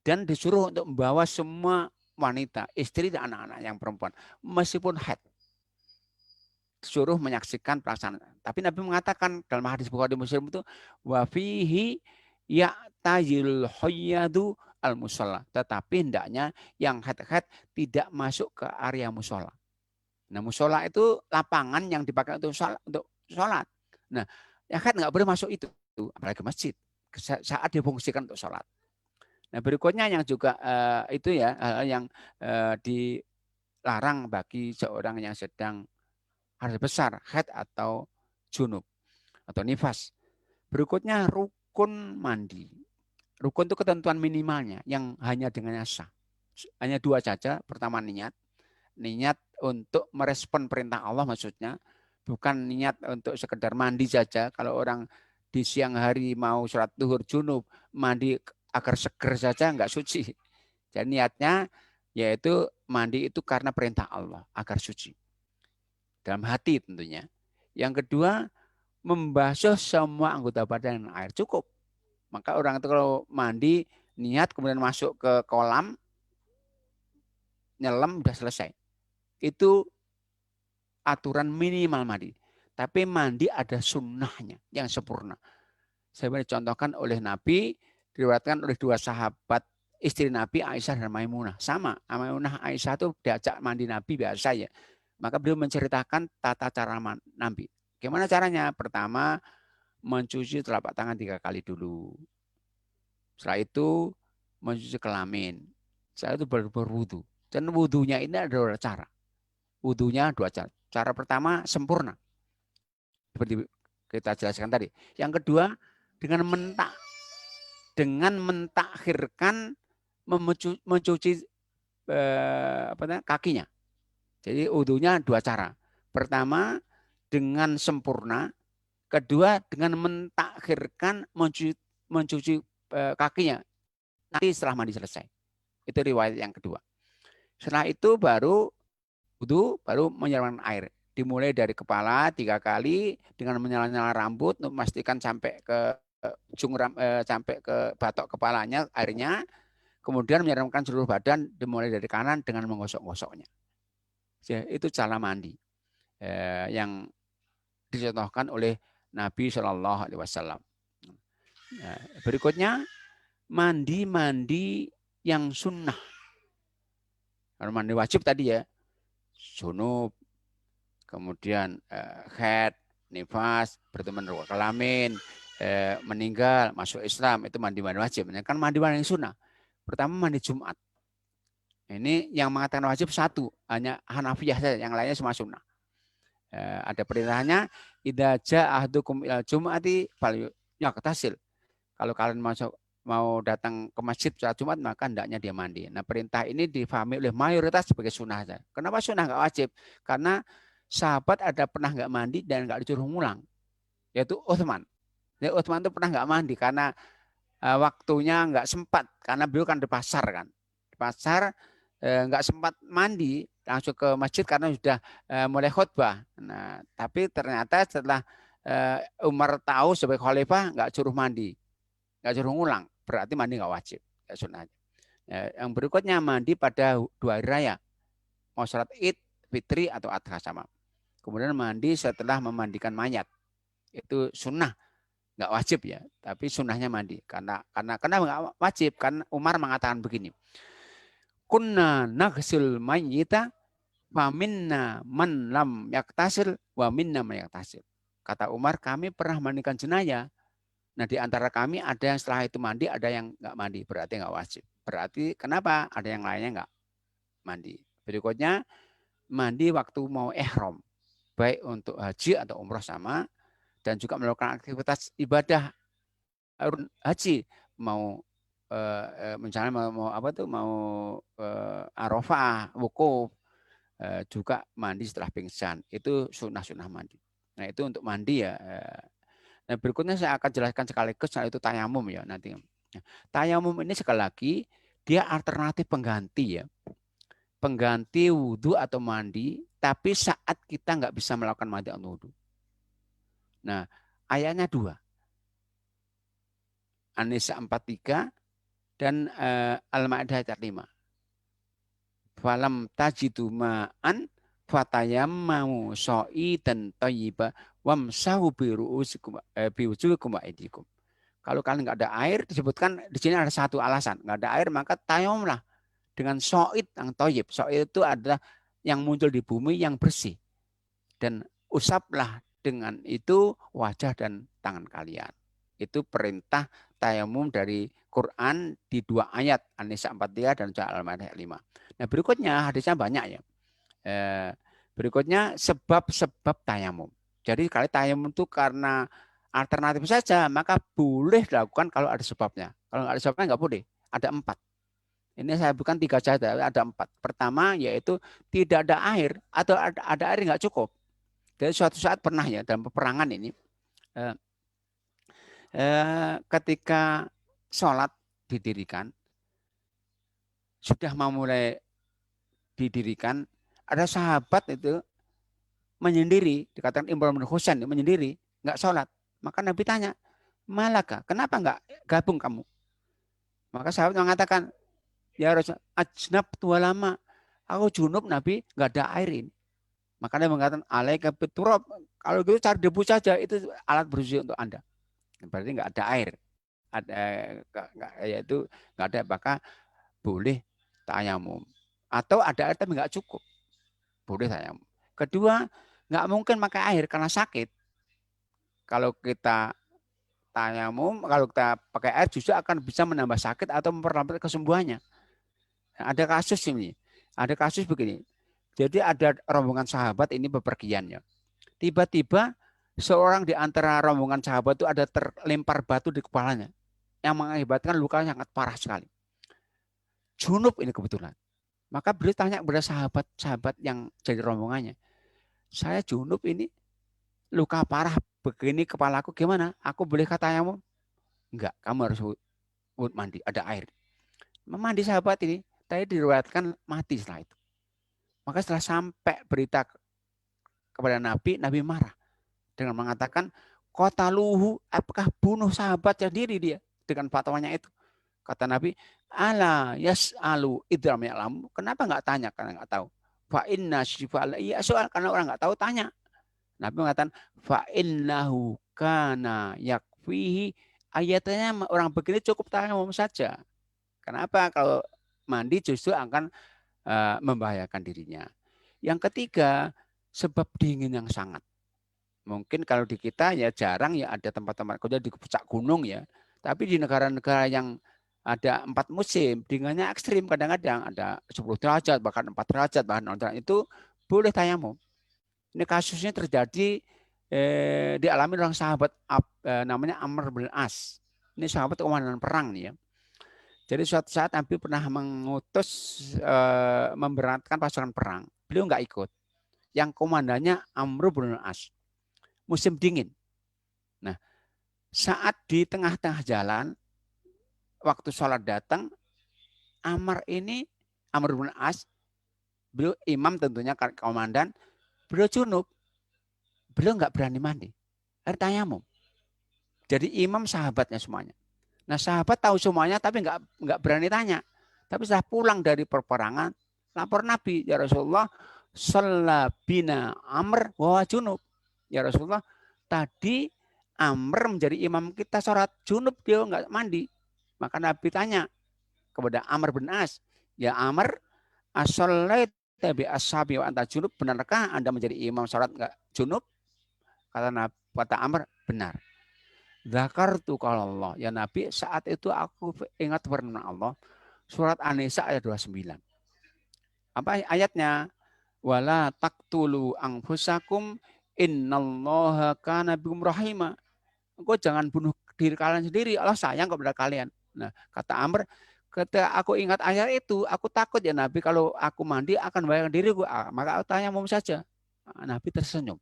dan disuruh untuk membawa semua wanita, istri dan anak-anak yang perempuan meskipun haid, disuruh menyaksikan pelaksanaan. Tapi Nabi mengatakan dalam hadis Bukhari Muslim itu wa fihi ya'tayil hayyadu al musalla, tetapi hendaknya yang haid-haid tidak masuk ke area musola. Nah, musola itu lapangan yang dipakai untuk sholat. Nah, yang haid nggak boleh masuk itu, apalagi masjid saat difungsikan untuk sholat. Nah, berikutnya yang juga itu ya hal yang dilarang bagi seorang yang sedang hadas besar, haid atau junub atau nifas. Berikutnya rukun mandi. Rukun itu ketentuan minimalnya yang hanya dengannya sah. Hanya dua saja. Pertama niat untuk merespon perintah Allah maksudnya, bukan niat untuk sekedar mandi saja. Kalau orang di siang hari mau sholat duhur junub, mandi agar seger saja enggak suci. Jadi niatnya yaitu mandi itu karena perintah Allah agar suci. Dalam hati tentunya. Yang kedua, membasuh semua anggota badan dengan air cukup. Maka orang itu kalau mandi niat kemudian masuk ke kolam, nyelam udah selesai. Itu aturan minimal mandi. Tapi mandi ada sunnahnya yang sempurna. Saya dicontohkan oleh Nabi, diriwayatkan oleh dua sahabat istri Nabi, Aisyah dan Maimunah. Sama, Maimunah Aisyah itu diajak mandi Nabi biasa ya. Maka beliau menceritakan tata cara Nabi. Gimana caranya? Pertama, mencuci telapak tangan 3 kali dulu. Setelah itu mencuci kelamin. Setelah itu berwudu. Dan wudunya ini ada 2 cara. Wudunya 2 cara. Cara pertama sempurna. Seperti kita jelaskan tadi. Yang kedua dengan mentakhirkan mencuci kakinya. Jadi wudunya 2 cara. Pertama dengan sempurna. Kedua dengan mentakhirkan mencuci kakinya. Nanti setelah mandi selesai. Itu riwayat yang kedua. Setelah itu baru wudu, baru menyiramkan air. Dimulai dari kepala 3 kali dengan menyala-nyala rambut untuk memastikan sampai ke ujung sampai ke batok kepalanya airnya. Kemudian menyiramkan seluruh badan dimulai dari kanan dengan menggosok-gosoknya. Itu cara mandi yang dicontohkan oleh Nabi Shallallahu Alaihi Wasallam. Berikutnya mandi yang sunnah. Kalau mandi wajib tadi ya, junub, kemudian haid, nifas, berteman kelamin, meninggal, masuk Islam, itu mandi-mandi wajib. Kan mandi-mandi yang sunnah. Pertama mandi Jumat. Ini yang mengatakan wajib satu, hanya Hanafiyah saja, yang lainnya semua sunnah. Ada perintahnya, idza jaa ahdukum ilal jum'ati falyaqtasil. Kalau kalian mau datang ke masjid saat Jumat, maka hendaknya dia mandi. Nah, perintah ini difahami oleh mayoritas sebagai sunnah saja. Kenapa sunnah nggak wajib? Karena sahabat ada pernah nggak mandi dan nggak disuruh ngulang, yaitu Utsman. Ya, Utsman itu pernah nggak mandi karena waktunya nggak sempat, karena beliau kan di pasar kan. Di pasar nggak sempat mandi, langsung ke masjid karena sudah mulai khutbah. Nah, tapi ternyata setelah Umar tahu sebagai khalifah nggak suruh mandi, nggak suruh ngulang, berarti mandi nggak wajib. Ya, sunnah. Yang berikutnya mandi pada 2 hari raya, mau sholat Id, Fitri atau Adha sama. Kemudian mandi setelah memandikan mayat, itu sunnah, nggak wajib ya, tapi sunnahnya mandi. Karena nggak wajib, kan Umar mengatakan begini. Kunna naghsil mayyita wa minna man lam yaktasil wa minna man yaktasil. Kata Umar, kami pernah mandikan jenazah. Nah, di antara kami ada yang setelah itu mandi, ada yang nggak mandi, berarti nggak wajib. Berarti kenapa? Ada yang lainnya nggak mandi. Berikutnya, mandi waktu mau ihram, baik untuk haji atau umroh sama, dan juga melakukan aktivitas ibadah haji, mau misalnya mau apa tuh, mau Arafah, wukuf, juga mandi setelah pingsan, itu sunnah mandi. Nah, itu untuk mandi ya. Nah, berikutnya saya akan jelaskan sekaligus, itu tayamum ya nanti. Tayamum ini sekali lagi dia alternatif pengganti ya, pengganti wudhu atau mandi, tapi saat kita nggak bisa melakukan mandi atau wudhu. Nah, ayatnya 2. An-Nisa 43 dan Al-Maidah ayat 5. Falam tajidu ma'an fatayammamu sha'idan thayyiba wamsahu biwujuhikum wa aydikum. Kalau kalian nggak ada air, disebutkan di sini ada satu alasan, nggak ada air, maka tayamumlah dengan sha'id yang thayyib. Sha'id itu adalah yang muncul di bumi yang bersih, dan usaplah dengan itu wajah dan tangan kalian. Itu perintah tayamum dari Quran di 2 ayat, An-Nisa 43 dan Al-Maidah 5. Nah, berikutnya hadisnya banyak ya. Berikutnya sebab-sebab tayamum. Jadi kalau tayamum itu karena alternatif saja, maka boleh dilakukan kalau ada sebabnya. Kalau nggak ada sebabnya nggak boleh. Ada 4. Ini saya bukan 3 saja, ada 4. Pertama yaitu tidak ada air atau ada air nggak cukup. Jadi suatu saat pernah ya dalam peperangan ini, ketika sholat didirikan, sudah mau mulai didirikan, ada sahabat itu menyendiri, dikatakan Imran bin Husain menyendiri, nggak sholat. Maka Nabi tanya, Malaka, kenapa nggak gabung kamu? Maka sahabat mengatakan, ya Rasul, ajnab tua lama, aku junub Nabi, nggak ada air ini. Maka Nabi mengatakan, alaika biturab, kalau gitu cari debu saja, itu alat bersuci untuk Anda. Berarti nggak ada air, yaitu nggak ada, maka boleh tayamum. Atau ada air tapi nggak cukup, boleh tayamum. Kedua, nggak mungkin pakai air karena sakit. Kalau kita tayamum, kalau kita pakai air justru akan bisa menambah sakit atau memperlambat kesembuhannya. Ada kasus ini, ada kasus begini. Jadi ada rombongan sahabat ini bepergiannya. Tiba-tiba seorang di antara rombongan sahabat itu ada terlempar batu di kepalanya yang mengakibatkan luka sangat parah sekali. Junub ini kebetulan. Maka beliau tanya kepada sahabat-sahabat yang jadi rombongannya, saya junub ini, luka parah begini kepalaku, gimana? Aku boleh tayamum? Enggak, kamu harus mandi, ada air. Mandi sahabat ini, tadi diriwayatkan mati setelah itu. Maka setelah sampai berita kepada Nabi, Nabi marah dengan mengatakan, qataluhu, apakah bunuh sahabat sendiri dia dengan fatwanya itu? Kata Nabi, ala yas'alu idram ya'lam. Kenapa nggak tanya karena nggak tahu? Fa inna syifa'al, iya soal karena orang nggak tahu tanya. Nabi mengatakan fa innahu kana yakfihi, ayatnya orang begini cukup tayamum saja. Kenapa? Kalau mandi justru akan membahayakan dirinya. Yang ketiga, sebab dingin yang sangat. Mungkin kalau di kita ya jarang ya ada tempat-tempat kerja di puncak gunung ya. Tapi di negara-negara yang ada 4 musim, dinginnya ekstrim kadang-kadang ada 10 derajat, bahkan 4 derajat, bahkan 0 derajat, itu boleh tayamum. Ini kasusnya terjadi dialami oleh sahabat namanya Amr bin As. Ini sahabat komandan perang nih ya. Jadi suatu saat Nabi pernah mengutus memberatkan pasukan perang. Beliau nggak ikut. Yang komandannya Amr bin As. Musim dingin. Nah, saat di tengah-tengah jalan, waktu sholat datang, Amr bin As, beliau imam tentunya komandan, beliau junub. Beliau nggak berani mandi. Air tayamum. Jadi imam sahabatnya semuanya. Nah sahabat tahu semuanya tapi nggak berani tanya. Tapi setelah pulang dari peperangan, lapor Nabi, ya Rasulullah, shalla bina Amr wa junub. Ya Rasulullah, tadi Amr menjadi imam kita sholat junub, dia nggak mandi. Maka Nabi tanya kepada Amr bin As, ya Amr, as-shallaita bi ashabi wa anta junub, benarkah Anda menjadi imam sholat nggak junub? Kata Amr, benar. Zakartu kalau Allah. Ya Nabi, saat itu aku ingat firman Allah. Surat An-Nisa ayat 29. Apa ayatnya? Wala taqtulu anfusakum innallaha kana bikum rahima. Engkau jangan bunuh diri kalian sendiri. Allah sayang kepada kalian. Nah, kata Amr, ketika aku ingat ayat itu, aku takut ya Nabi kalau aku mandi akan membahayakan diriku. Maka aku tanya mau saja. Nabi tersenyum.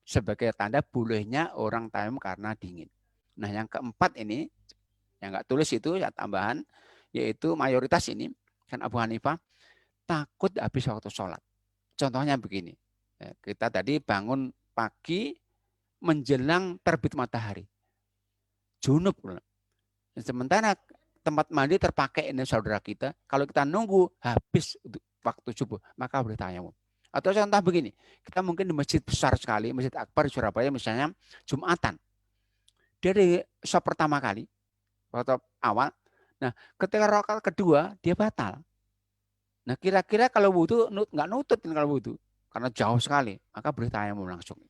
Sebagai tanda bolehnya orang tayamum karena dingin. Nah yang keempat ini, yang nggak tulis itu ya tambahan, yaitu mayoritas ini, kan Abu Hanifah, takut habis waktu sholat. Contohnya begini, kita tadi bangun pagi menjelang terbit matahari. Junub. Sementara tempat mandi terpakai ini saudara kita, kalau kita nunggu habis waktu subuh, maka boleh tayamum. Atau contoh begini, kita mungkin di masjid besar sekali, Masjid Akbar di Surabaya misalnya, Jumatan. Dari shop pertama kali, waktu awal, nah ketika rakaat kedua, dia batal. Nah kira-kira kalau wudu, nggak nutut kalau wudu, karena jauh sekali, maka boleh tayamum langsung.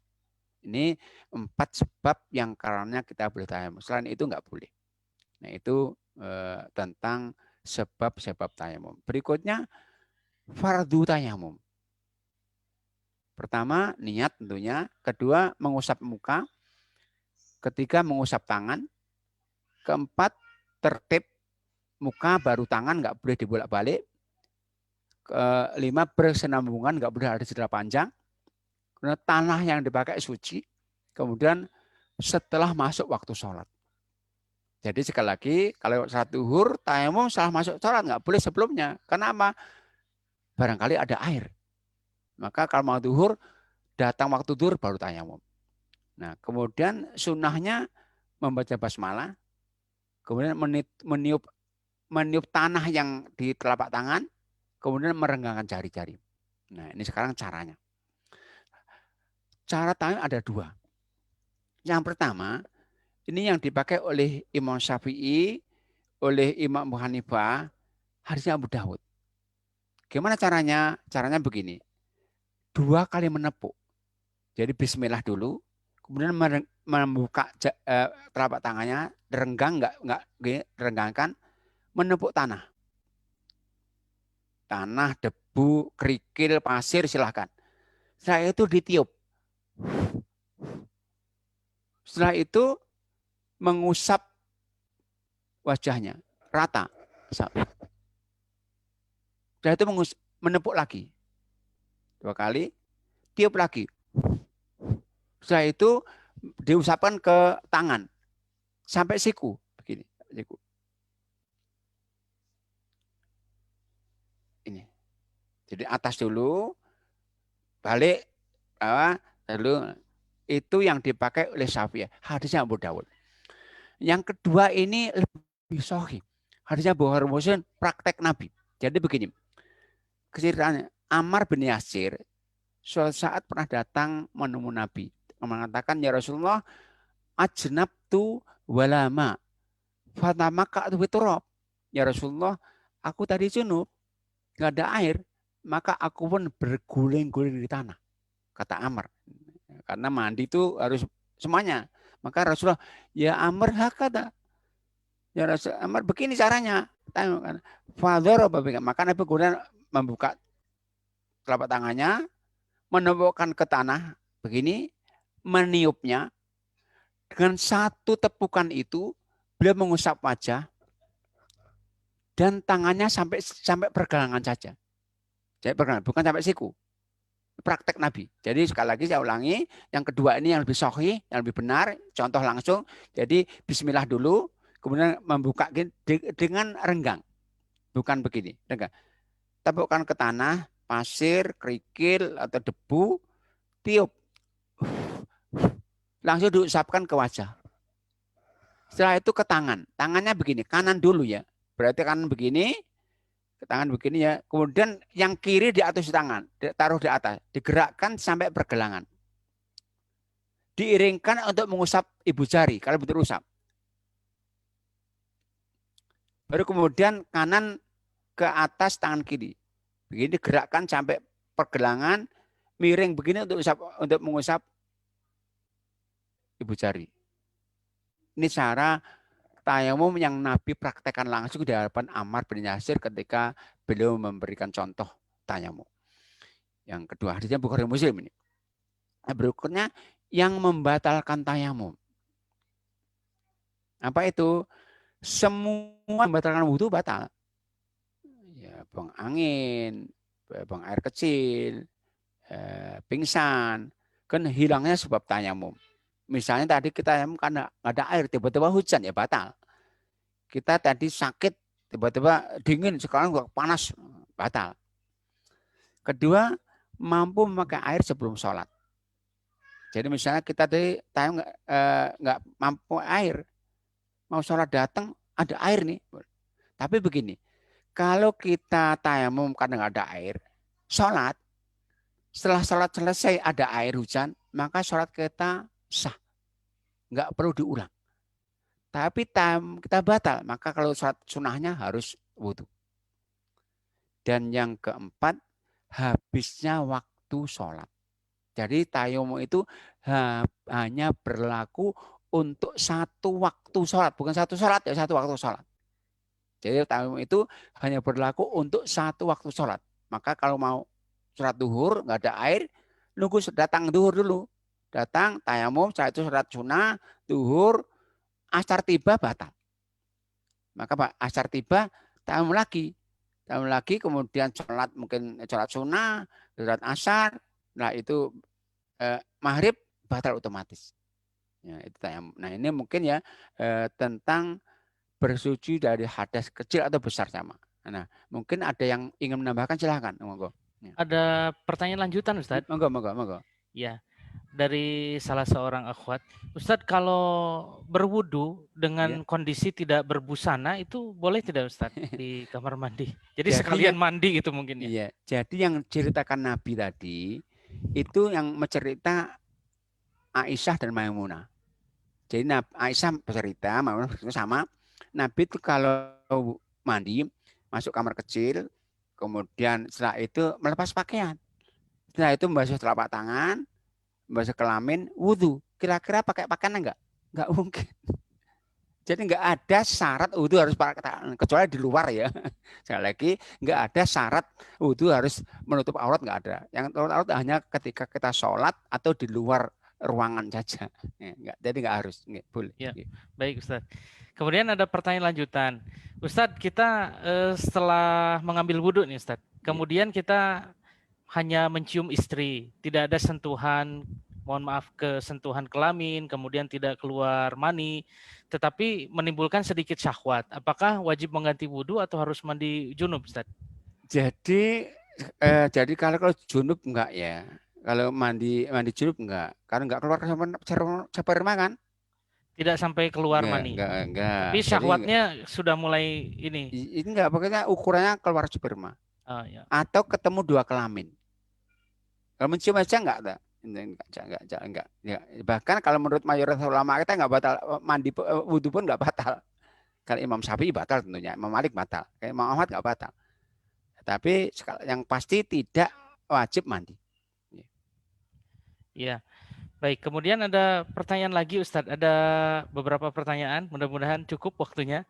Ini 4 sebab yang karenanya kita boleh tayamum. Selain itu nggak boleh. Nah itu tentang sebab-sebab tayamum. Berikutnya, fardu tayamum. Pertama, niat tentunya. Kedua, mengusap muka. Ketiga, mengusap tangan. Keempat, tertib muka baru tangan, nggak boleh dibolak-balik. Kelima, bersenambungan, nggak boleh ada cedera panjang. Kemudian tanah yang dipakai suci. Kemudian setelah masuk waktu sholat. Jadi sekali lagi, kalau salat zuhur, tayamum setelah masuk sholat, nggak boleh sebelumnya. Kenapa? Barangkali ada air. Maka kalau mau zuhur, datang waktu zuhur baru tayamum. Nah, kemudian sunnahnya membaca basmalah, kemudian meniup tanah yang di telapak tangan, kemudian merenggangkan jari-jari. Nah, ini sekarang caranya. Cara tayamum ada 2. Yang pertama, ini yang dipakai oleh Imam Syafi'i, oleh Imam Abu Hanifah, hadisnya Abu Dawud. Gimana caranya? Caranya begini. 2 kali menepuk. Jadi bismillah dulu, kemudian membuka telapak tangannya, nggak renggangkan, menepuk tanah. Tanah, debu, kerikil, pasir, silahkan. Setelah itu ditiup. Setelah itu mengusap wajahnya, rata. Setelah itu menepuk lagi. 2 kali, tiup lagi. Setelah itu diusapkan ke tangan sampai siku, begini, siku. Ini. Jadi atas dulu, balik, bawah, lalu itu yang dipakai oleh Syafi'i. Hadisnya Abu Dawud. Yang kedua ini lebih sahih. Hadisnya Bukhari Muslim, praktek Nabi. Jadi begini, ceritanya Ammar bin Yasir suatu saat pernah datang menemui Nabi, mengatakan, ya Rasulullah, ajnabtu walama fatamaka'tu biturab. Ya Rasulullah, aku tadi junub, nggak ada air, maka aku pun berguling-guling di tanah. Kata Ammar. Karena mandi itu harus semuanya. Maka Rasulullah, ya Amr hakata. Ya Rasul Amr begini caranya. Maka Nabi kemudian membuka telapak tangannya, menepukkan ke tanah begini, meniupnya. Dengan satu tepukan itu, beliau mengusap wajah dan tangannya sampai pergelangan saja. Jadi pergelangan, bukan sampai siku. Praktek Nabi. Jadi sekali lagi saya ulangi, yang kedua ini yang lebih sahih, yang lebih benar, contoh langsung. Jadi bismillah dulu, kemudian membuka dengan renggang. Bukan begini, renggang. Tepukkan ke tanah, pasir, kerikil atau debu, tiup. Langsung diusapkan ke wajah. Setelah itu ke tangan. Tangannya begini, kanan dulu ya. Berarti kanan begini, ke tangan begini ya. Kemudian yang kiri di atas tangan, taruh di atas, digerakkan sampai pergelangan. Diiringkan untuk mengusap ibu jari, kalau betul usap. Baru kemudian kanan ke atas tangan kiri. Begini digerakkan sampai pergelangan, miring begini untuk mengusap ibu jari. Ini cara tayamum yang Nabi praktekkan langsung di hadapan Ammar bin Yasir ketika beliau memberikan contoh tayamum. Yang kedua hadisnya Bukhari Muslim ini. Berikutnya yang membatalkan tayamum. Apa itu? Semua membatalkan wudhu batal. Ya, buang angin, buang air kecil, pingsan, kan hilangnya sebab tayamum. Misalnya tadi kita karena nggak ada air, tiba-tiba hujan, ya batal. Kita tadi sakit, tiba-tiba dingin, sekarang panas, batal. Kedua, mampu memakai air sebelum sholat. Jadi misalnya kita tadi tayamum nggak mampu air, mau sholat datang, ada air nih. Tapi begini, kalau kita tayamum karena nggak ada air, sholat, setelah sholat selesai ada air hujan, maka sholat kita sah, nggak perlu diulang. Tapi kita batal, maka kalau sholat sunnahnya harus wudhu. Dan yang keempat, habisnya waktu sholat. Jadi tayamum itu hanya berlaku untuk satu waktu sholat, bukan satu sholat ya, satu waktu sholat. Jadi tayamum itu hanya berlaku untuk satu waktu sholat. Maka kalau mau sholat duhur nggak ada air, nunggu datang duhur dulu. Datang tayamum, setelah itu sholat sunnah, duhur, asar tiba batal. Maka Pak asar tiba tayamum lagi, kemudian sholat mungkin sholat sunnah, sholat asar, nah itu maghrib batal otomatis. Ya, itu tayamum. Nah ini mungkin ya tentang bersuci dari hadas kecil atau besar sama. Nah mungkin ada yang ingin menambahkan silahkan. Monggo. Ya. Ada pertanyaan lanjutan Ustadz? Monggo. Ya. Dari salah seorang akhwat, Ustadz kalau berwudu dengan kondisi tidak berbusana itu boleh tidak Ustadz di kamar mandi? Jadi sekalian mandi gitu mungkin ya? Iya, jadi yang ceritakan Nabi tadi itu yang mencerita Aisyah dan Maimunah. Jadi Aisyah bercerita, Maimunah bercerita sama Nabi itu kalau mandi masuk kamar kecil, kemudian setelah itu melepas pakaian, setelah itu membasuh telapak tangan, membasuh kelamin, wudhu. Kira-kira pakai pakaian enggak? Enggak mungkin. Jadi enggak ada syarat wudhu harus pakai tangan, kecuali di luar ya. Sekali lagi, enggak ada syarat wudhu harus menutup aurat, enggak ada. Yang aurat hanya ketika kita sholat atau di luar ruangan saja. Enggak, jadi enggak harus. Enggak, boleh. Ya, baik Ustaz. Kemudian ada pertanyaan lanjutan. Ustadz, kita setelah mengambil wudhu nih Ustadz, kemudian kita hanya mencium istri, tidak ada sentuhan, mohon maaf, kesentuhan kelamin, kemudian tidak keluar mani, tetapi menimbulkan sedikit syahwat. Apakah wajib mengganti wudhu atau harus mandi junub Ustadz? Jadi kalau junub enggak ya. Kalau mandi junub enggak, karena enggak keluar sperma kan? Tidak sampai keluar mani. Enggak. Tapi syahwatnya sudah mulai ini. Ini enggak, pokoknya ukurannya keluar sperma. Ya. Atau ketemu dua kelamin. Kalau mencium aja enggak. Enggak. Ya, bahkan kalau menurut mayoritas ulama kita enggak batal mandi wudhu pun enggak batal. Kalau Imam Syafi'i batal tentunya, Imam Malik batal, kayak Imam Ahmad enggak batal. Tapi yang pasti tidak wajib mandi. Ya. Baik, kemudian ada pertanyaan lagi Ustadz. Ada beberapa pertanyaan, mudah-mudahan cukup waktunya.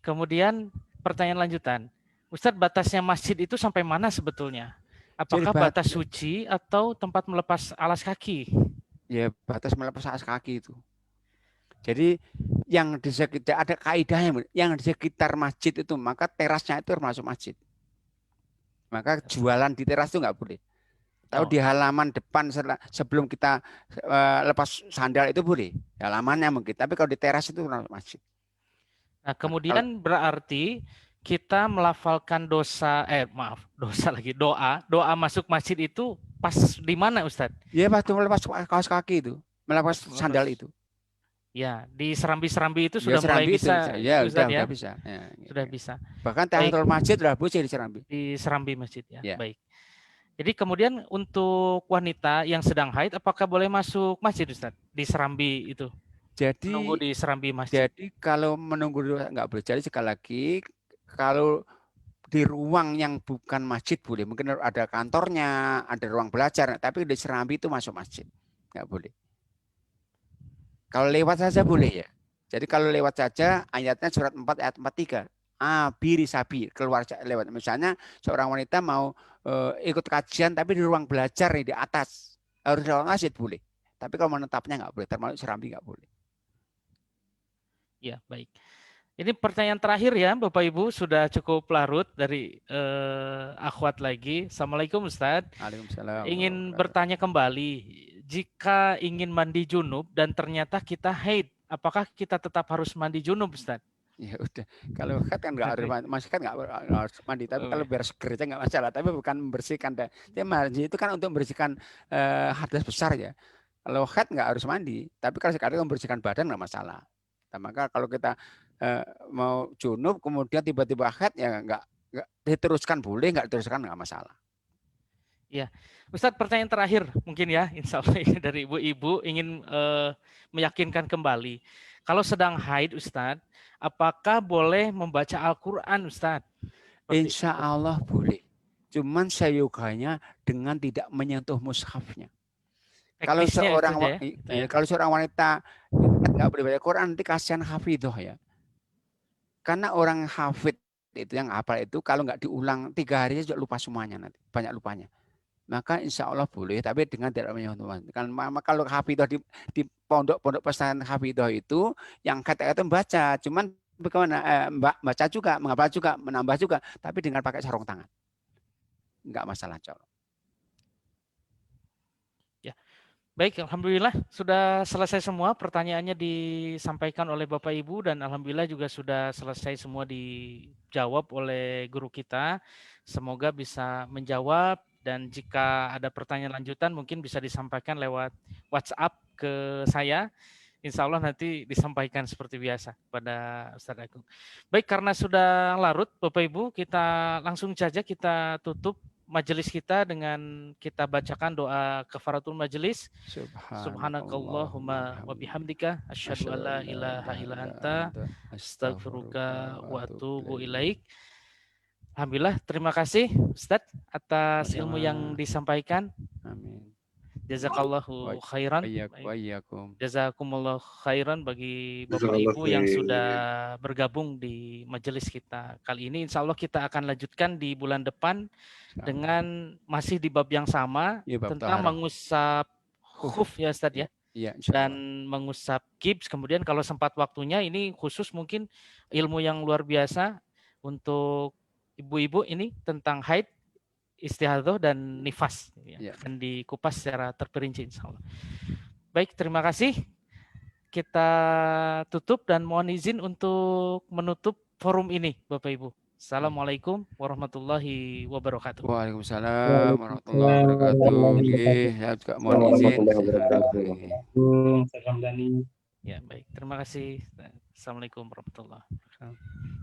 Kemudian pertanyaan lanjutan. Ustadz, batasnya masjid itu sampai mana sebetulnya? Jadi Apakah batas suci atau tempat melepas alas kaki? ya batas melepas alas kaki itu. Jadi yang di sekitar ada kaidahnya, yang di sekitar masjid itu maka terasnya itu termasuk masjid. Maka jualan di teras itu nggak boleh. Tahu di halaman depan sebelum kita lepas sandal itu boleh. Halamannya mungkin, tapi kalau di teras itu termasuk masjid. Nah, kemudian berarti kita melafalkan dosa doa masuk masjid itu pas di mana Ustadz? Ya waktu melepas kaos kaki itu, melepas sandal itu. Ya, di serambi-serambi itu Ya, sudah mulai serambi bisa. Ya, Ustadz, udah bisa. Ya, sudah bisa. Bahkan tahiyatul masjid sudah boleh di serambi. Di serambi masjid ya. Ya. Baik. Jadi kemudian untuk wanita yang sedang haid, apakah boleh masuk masjid Ustadz? Di serambi itu? Jadi menunggu di serambi masjid. Jadi kalau menunggu nggak boleh. Jadi sekali lagi kalau di ruang yang bukan masjid boleh. Mungkin ada kantornya, ada ruang belajar, tapi di serambi itu masuk masjid. Nggak boleh. Kalau lewat saja boleh ya. Jadi kalau lewat saja ayatnya surat 4 ayat 43. Biri sabi keluar lewat. Misalnya seorang wanita mau ikut kajian tapi di ruang belajar nih di atas. Harus di ruang masjid boleh. Tapi kalau menetapnya nggak boleh. Termasuk serambi nggak boleh. Ya, baik. Ini pertanyaan terakhir ya, Bapak Ibu, sudah cukup larut dari akhwat lagi. Assalamualaikum Ustadz. Waalaikumsalam. Ingin bertanya kembali, jika ingin mandi junub dan ternyata kita haid, apakah kita tetap harus mandi junub Ustadz? Ya udah, kalau haid kan nggak harus mandi, masih kan nggak harus mandi, tapi kalau biar seger aja nggak masalah. Tapi bukan membersihkan. Jadi mandi itu kan untuk membersihkan hadas besar ya. Kalau haid nggak harus mandi, tapi kalau sekali membersihkan badan nggak masalah. Nah, maka kalau kita mau junub kemudian tiba-tiba haid ya nggak diteruskan boleh, nggak diteruskan nggak masalah. Ya, Ustadz, pertanyaan terakhir mungkin ya, insya Allah dari ibu-ibu ingin meyakinkan kembali. Kalau sedang haid Ustadz, apakah boleh membaca Al-Quran Ustadz? Insya Allah boleh. Cuman sayoganya dengan tidak menyentuh mushafnya. Kalau seorang wanita nggak boleh baca Quran, nanti kasihan hafidhoh ya. Karena orang hafid itu yang hafal itu kalau nggak diulang 3 hari juga lupa semuanya nanti, banyak lupanya. Maka insya Allah boleh, tapi dengan tidak menyentuh. Kan kalau hafidhoh di pondok-pondok pesantren hafidhoh itu yang kata-kata membaca, cuman bagaimana baca juga, menghafal juga, menambah juga, tapi dengan pakai sarung tangan. Nggak masalah, insya Allah. Baik, alhamdulillah sudah selesai semua pertanyaannya disampaikan oleh Bapak Ibu dan alhamdulillah juga sudah selesai semua dijawab oleh guru kita. Semoga bisa menjawab dan jika ada pertanyaan lanjutan mungkin bisa disampaikan lewat WhatsApp ke saya. Insya Allah nanti disampaikan seperti biasa pada Ustadz Agung. Baik, karena sudah larut Bapak Ibu, kita langsung saja kita tutup majelis kita dengan kita bacakan doa kafaratul majelis. Subhanakallahumma wa bihamdika asyhadu an la ilaha illa anta astaghfiruka wa atubu ilaik. Alhamdulillah, terima kasih Ustadz atas ilmu yang disampaikan. Amin. Jazakallahu khairan. Jazakumullah khairan bagi Bapak Ibu yang sudah bergabung di majelis kita kali ini. Insya Allah kita akan lanjutkan di bulan depan dengan masih di bab yang sama tentang mengusap khuf ya Ustadz ya. Dan mengusap kibs. Kemudian kalau sempat waktunya ini khusus mungkin ilmu yang luar biasa untuk ibu-ibu ini tentang haid, istihadzoh dan nifas akan dikupas secara terperinci insyaallah. Baik, terima kasih. Kita tutup dan mohon izin untuk menutup forum ini Bapak Ibu. Assalamualaikum warahmatullahi wabarakatuh. Waalaikumsalam warahmatullahi wabarakatuh. Saya juga mohon izin. Ya, baik. Terima kasih. Assalamualaikum warahmatullahi wabarakatuh.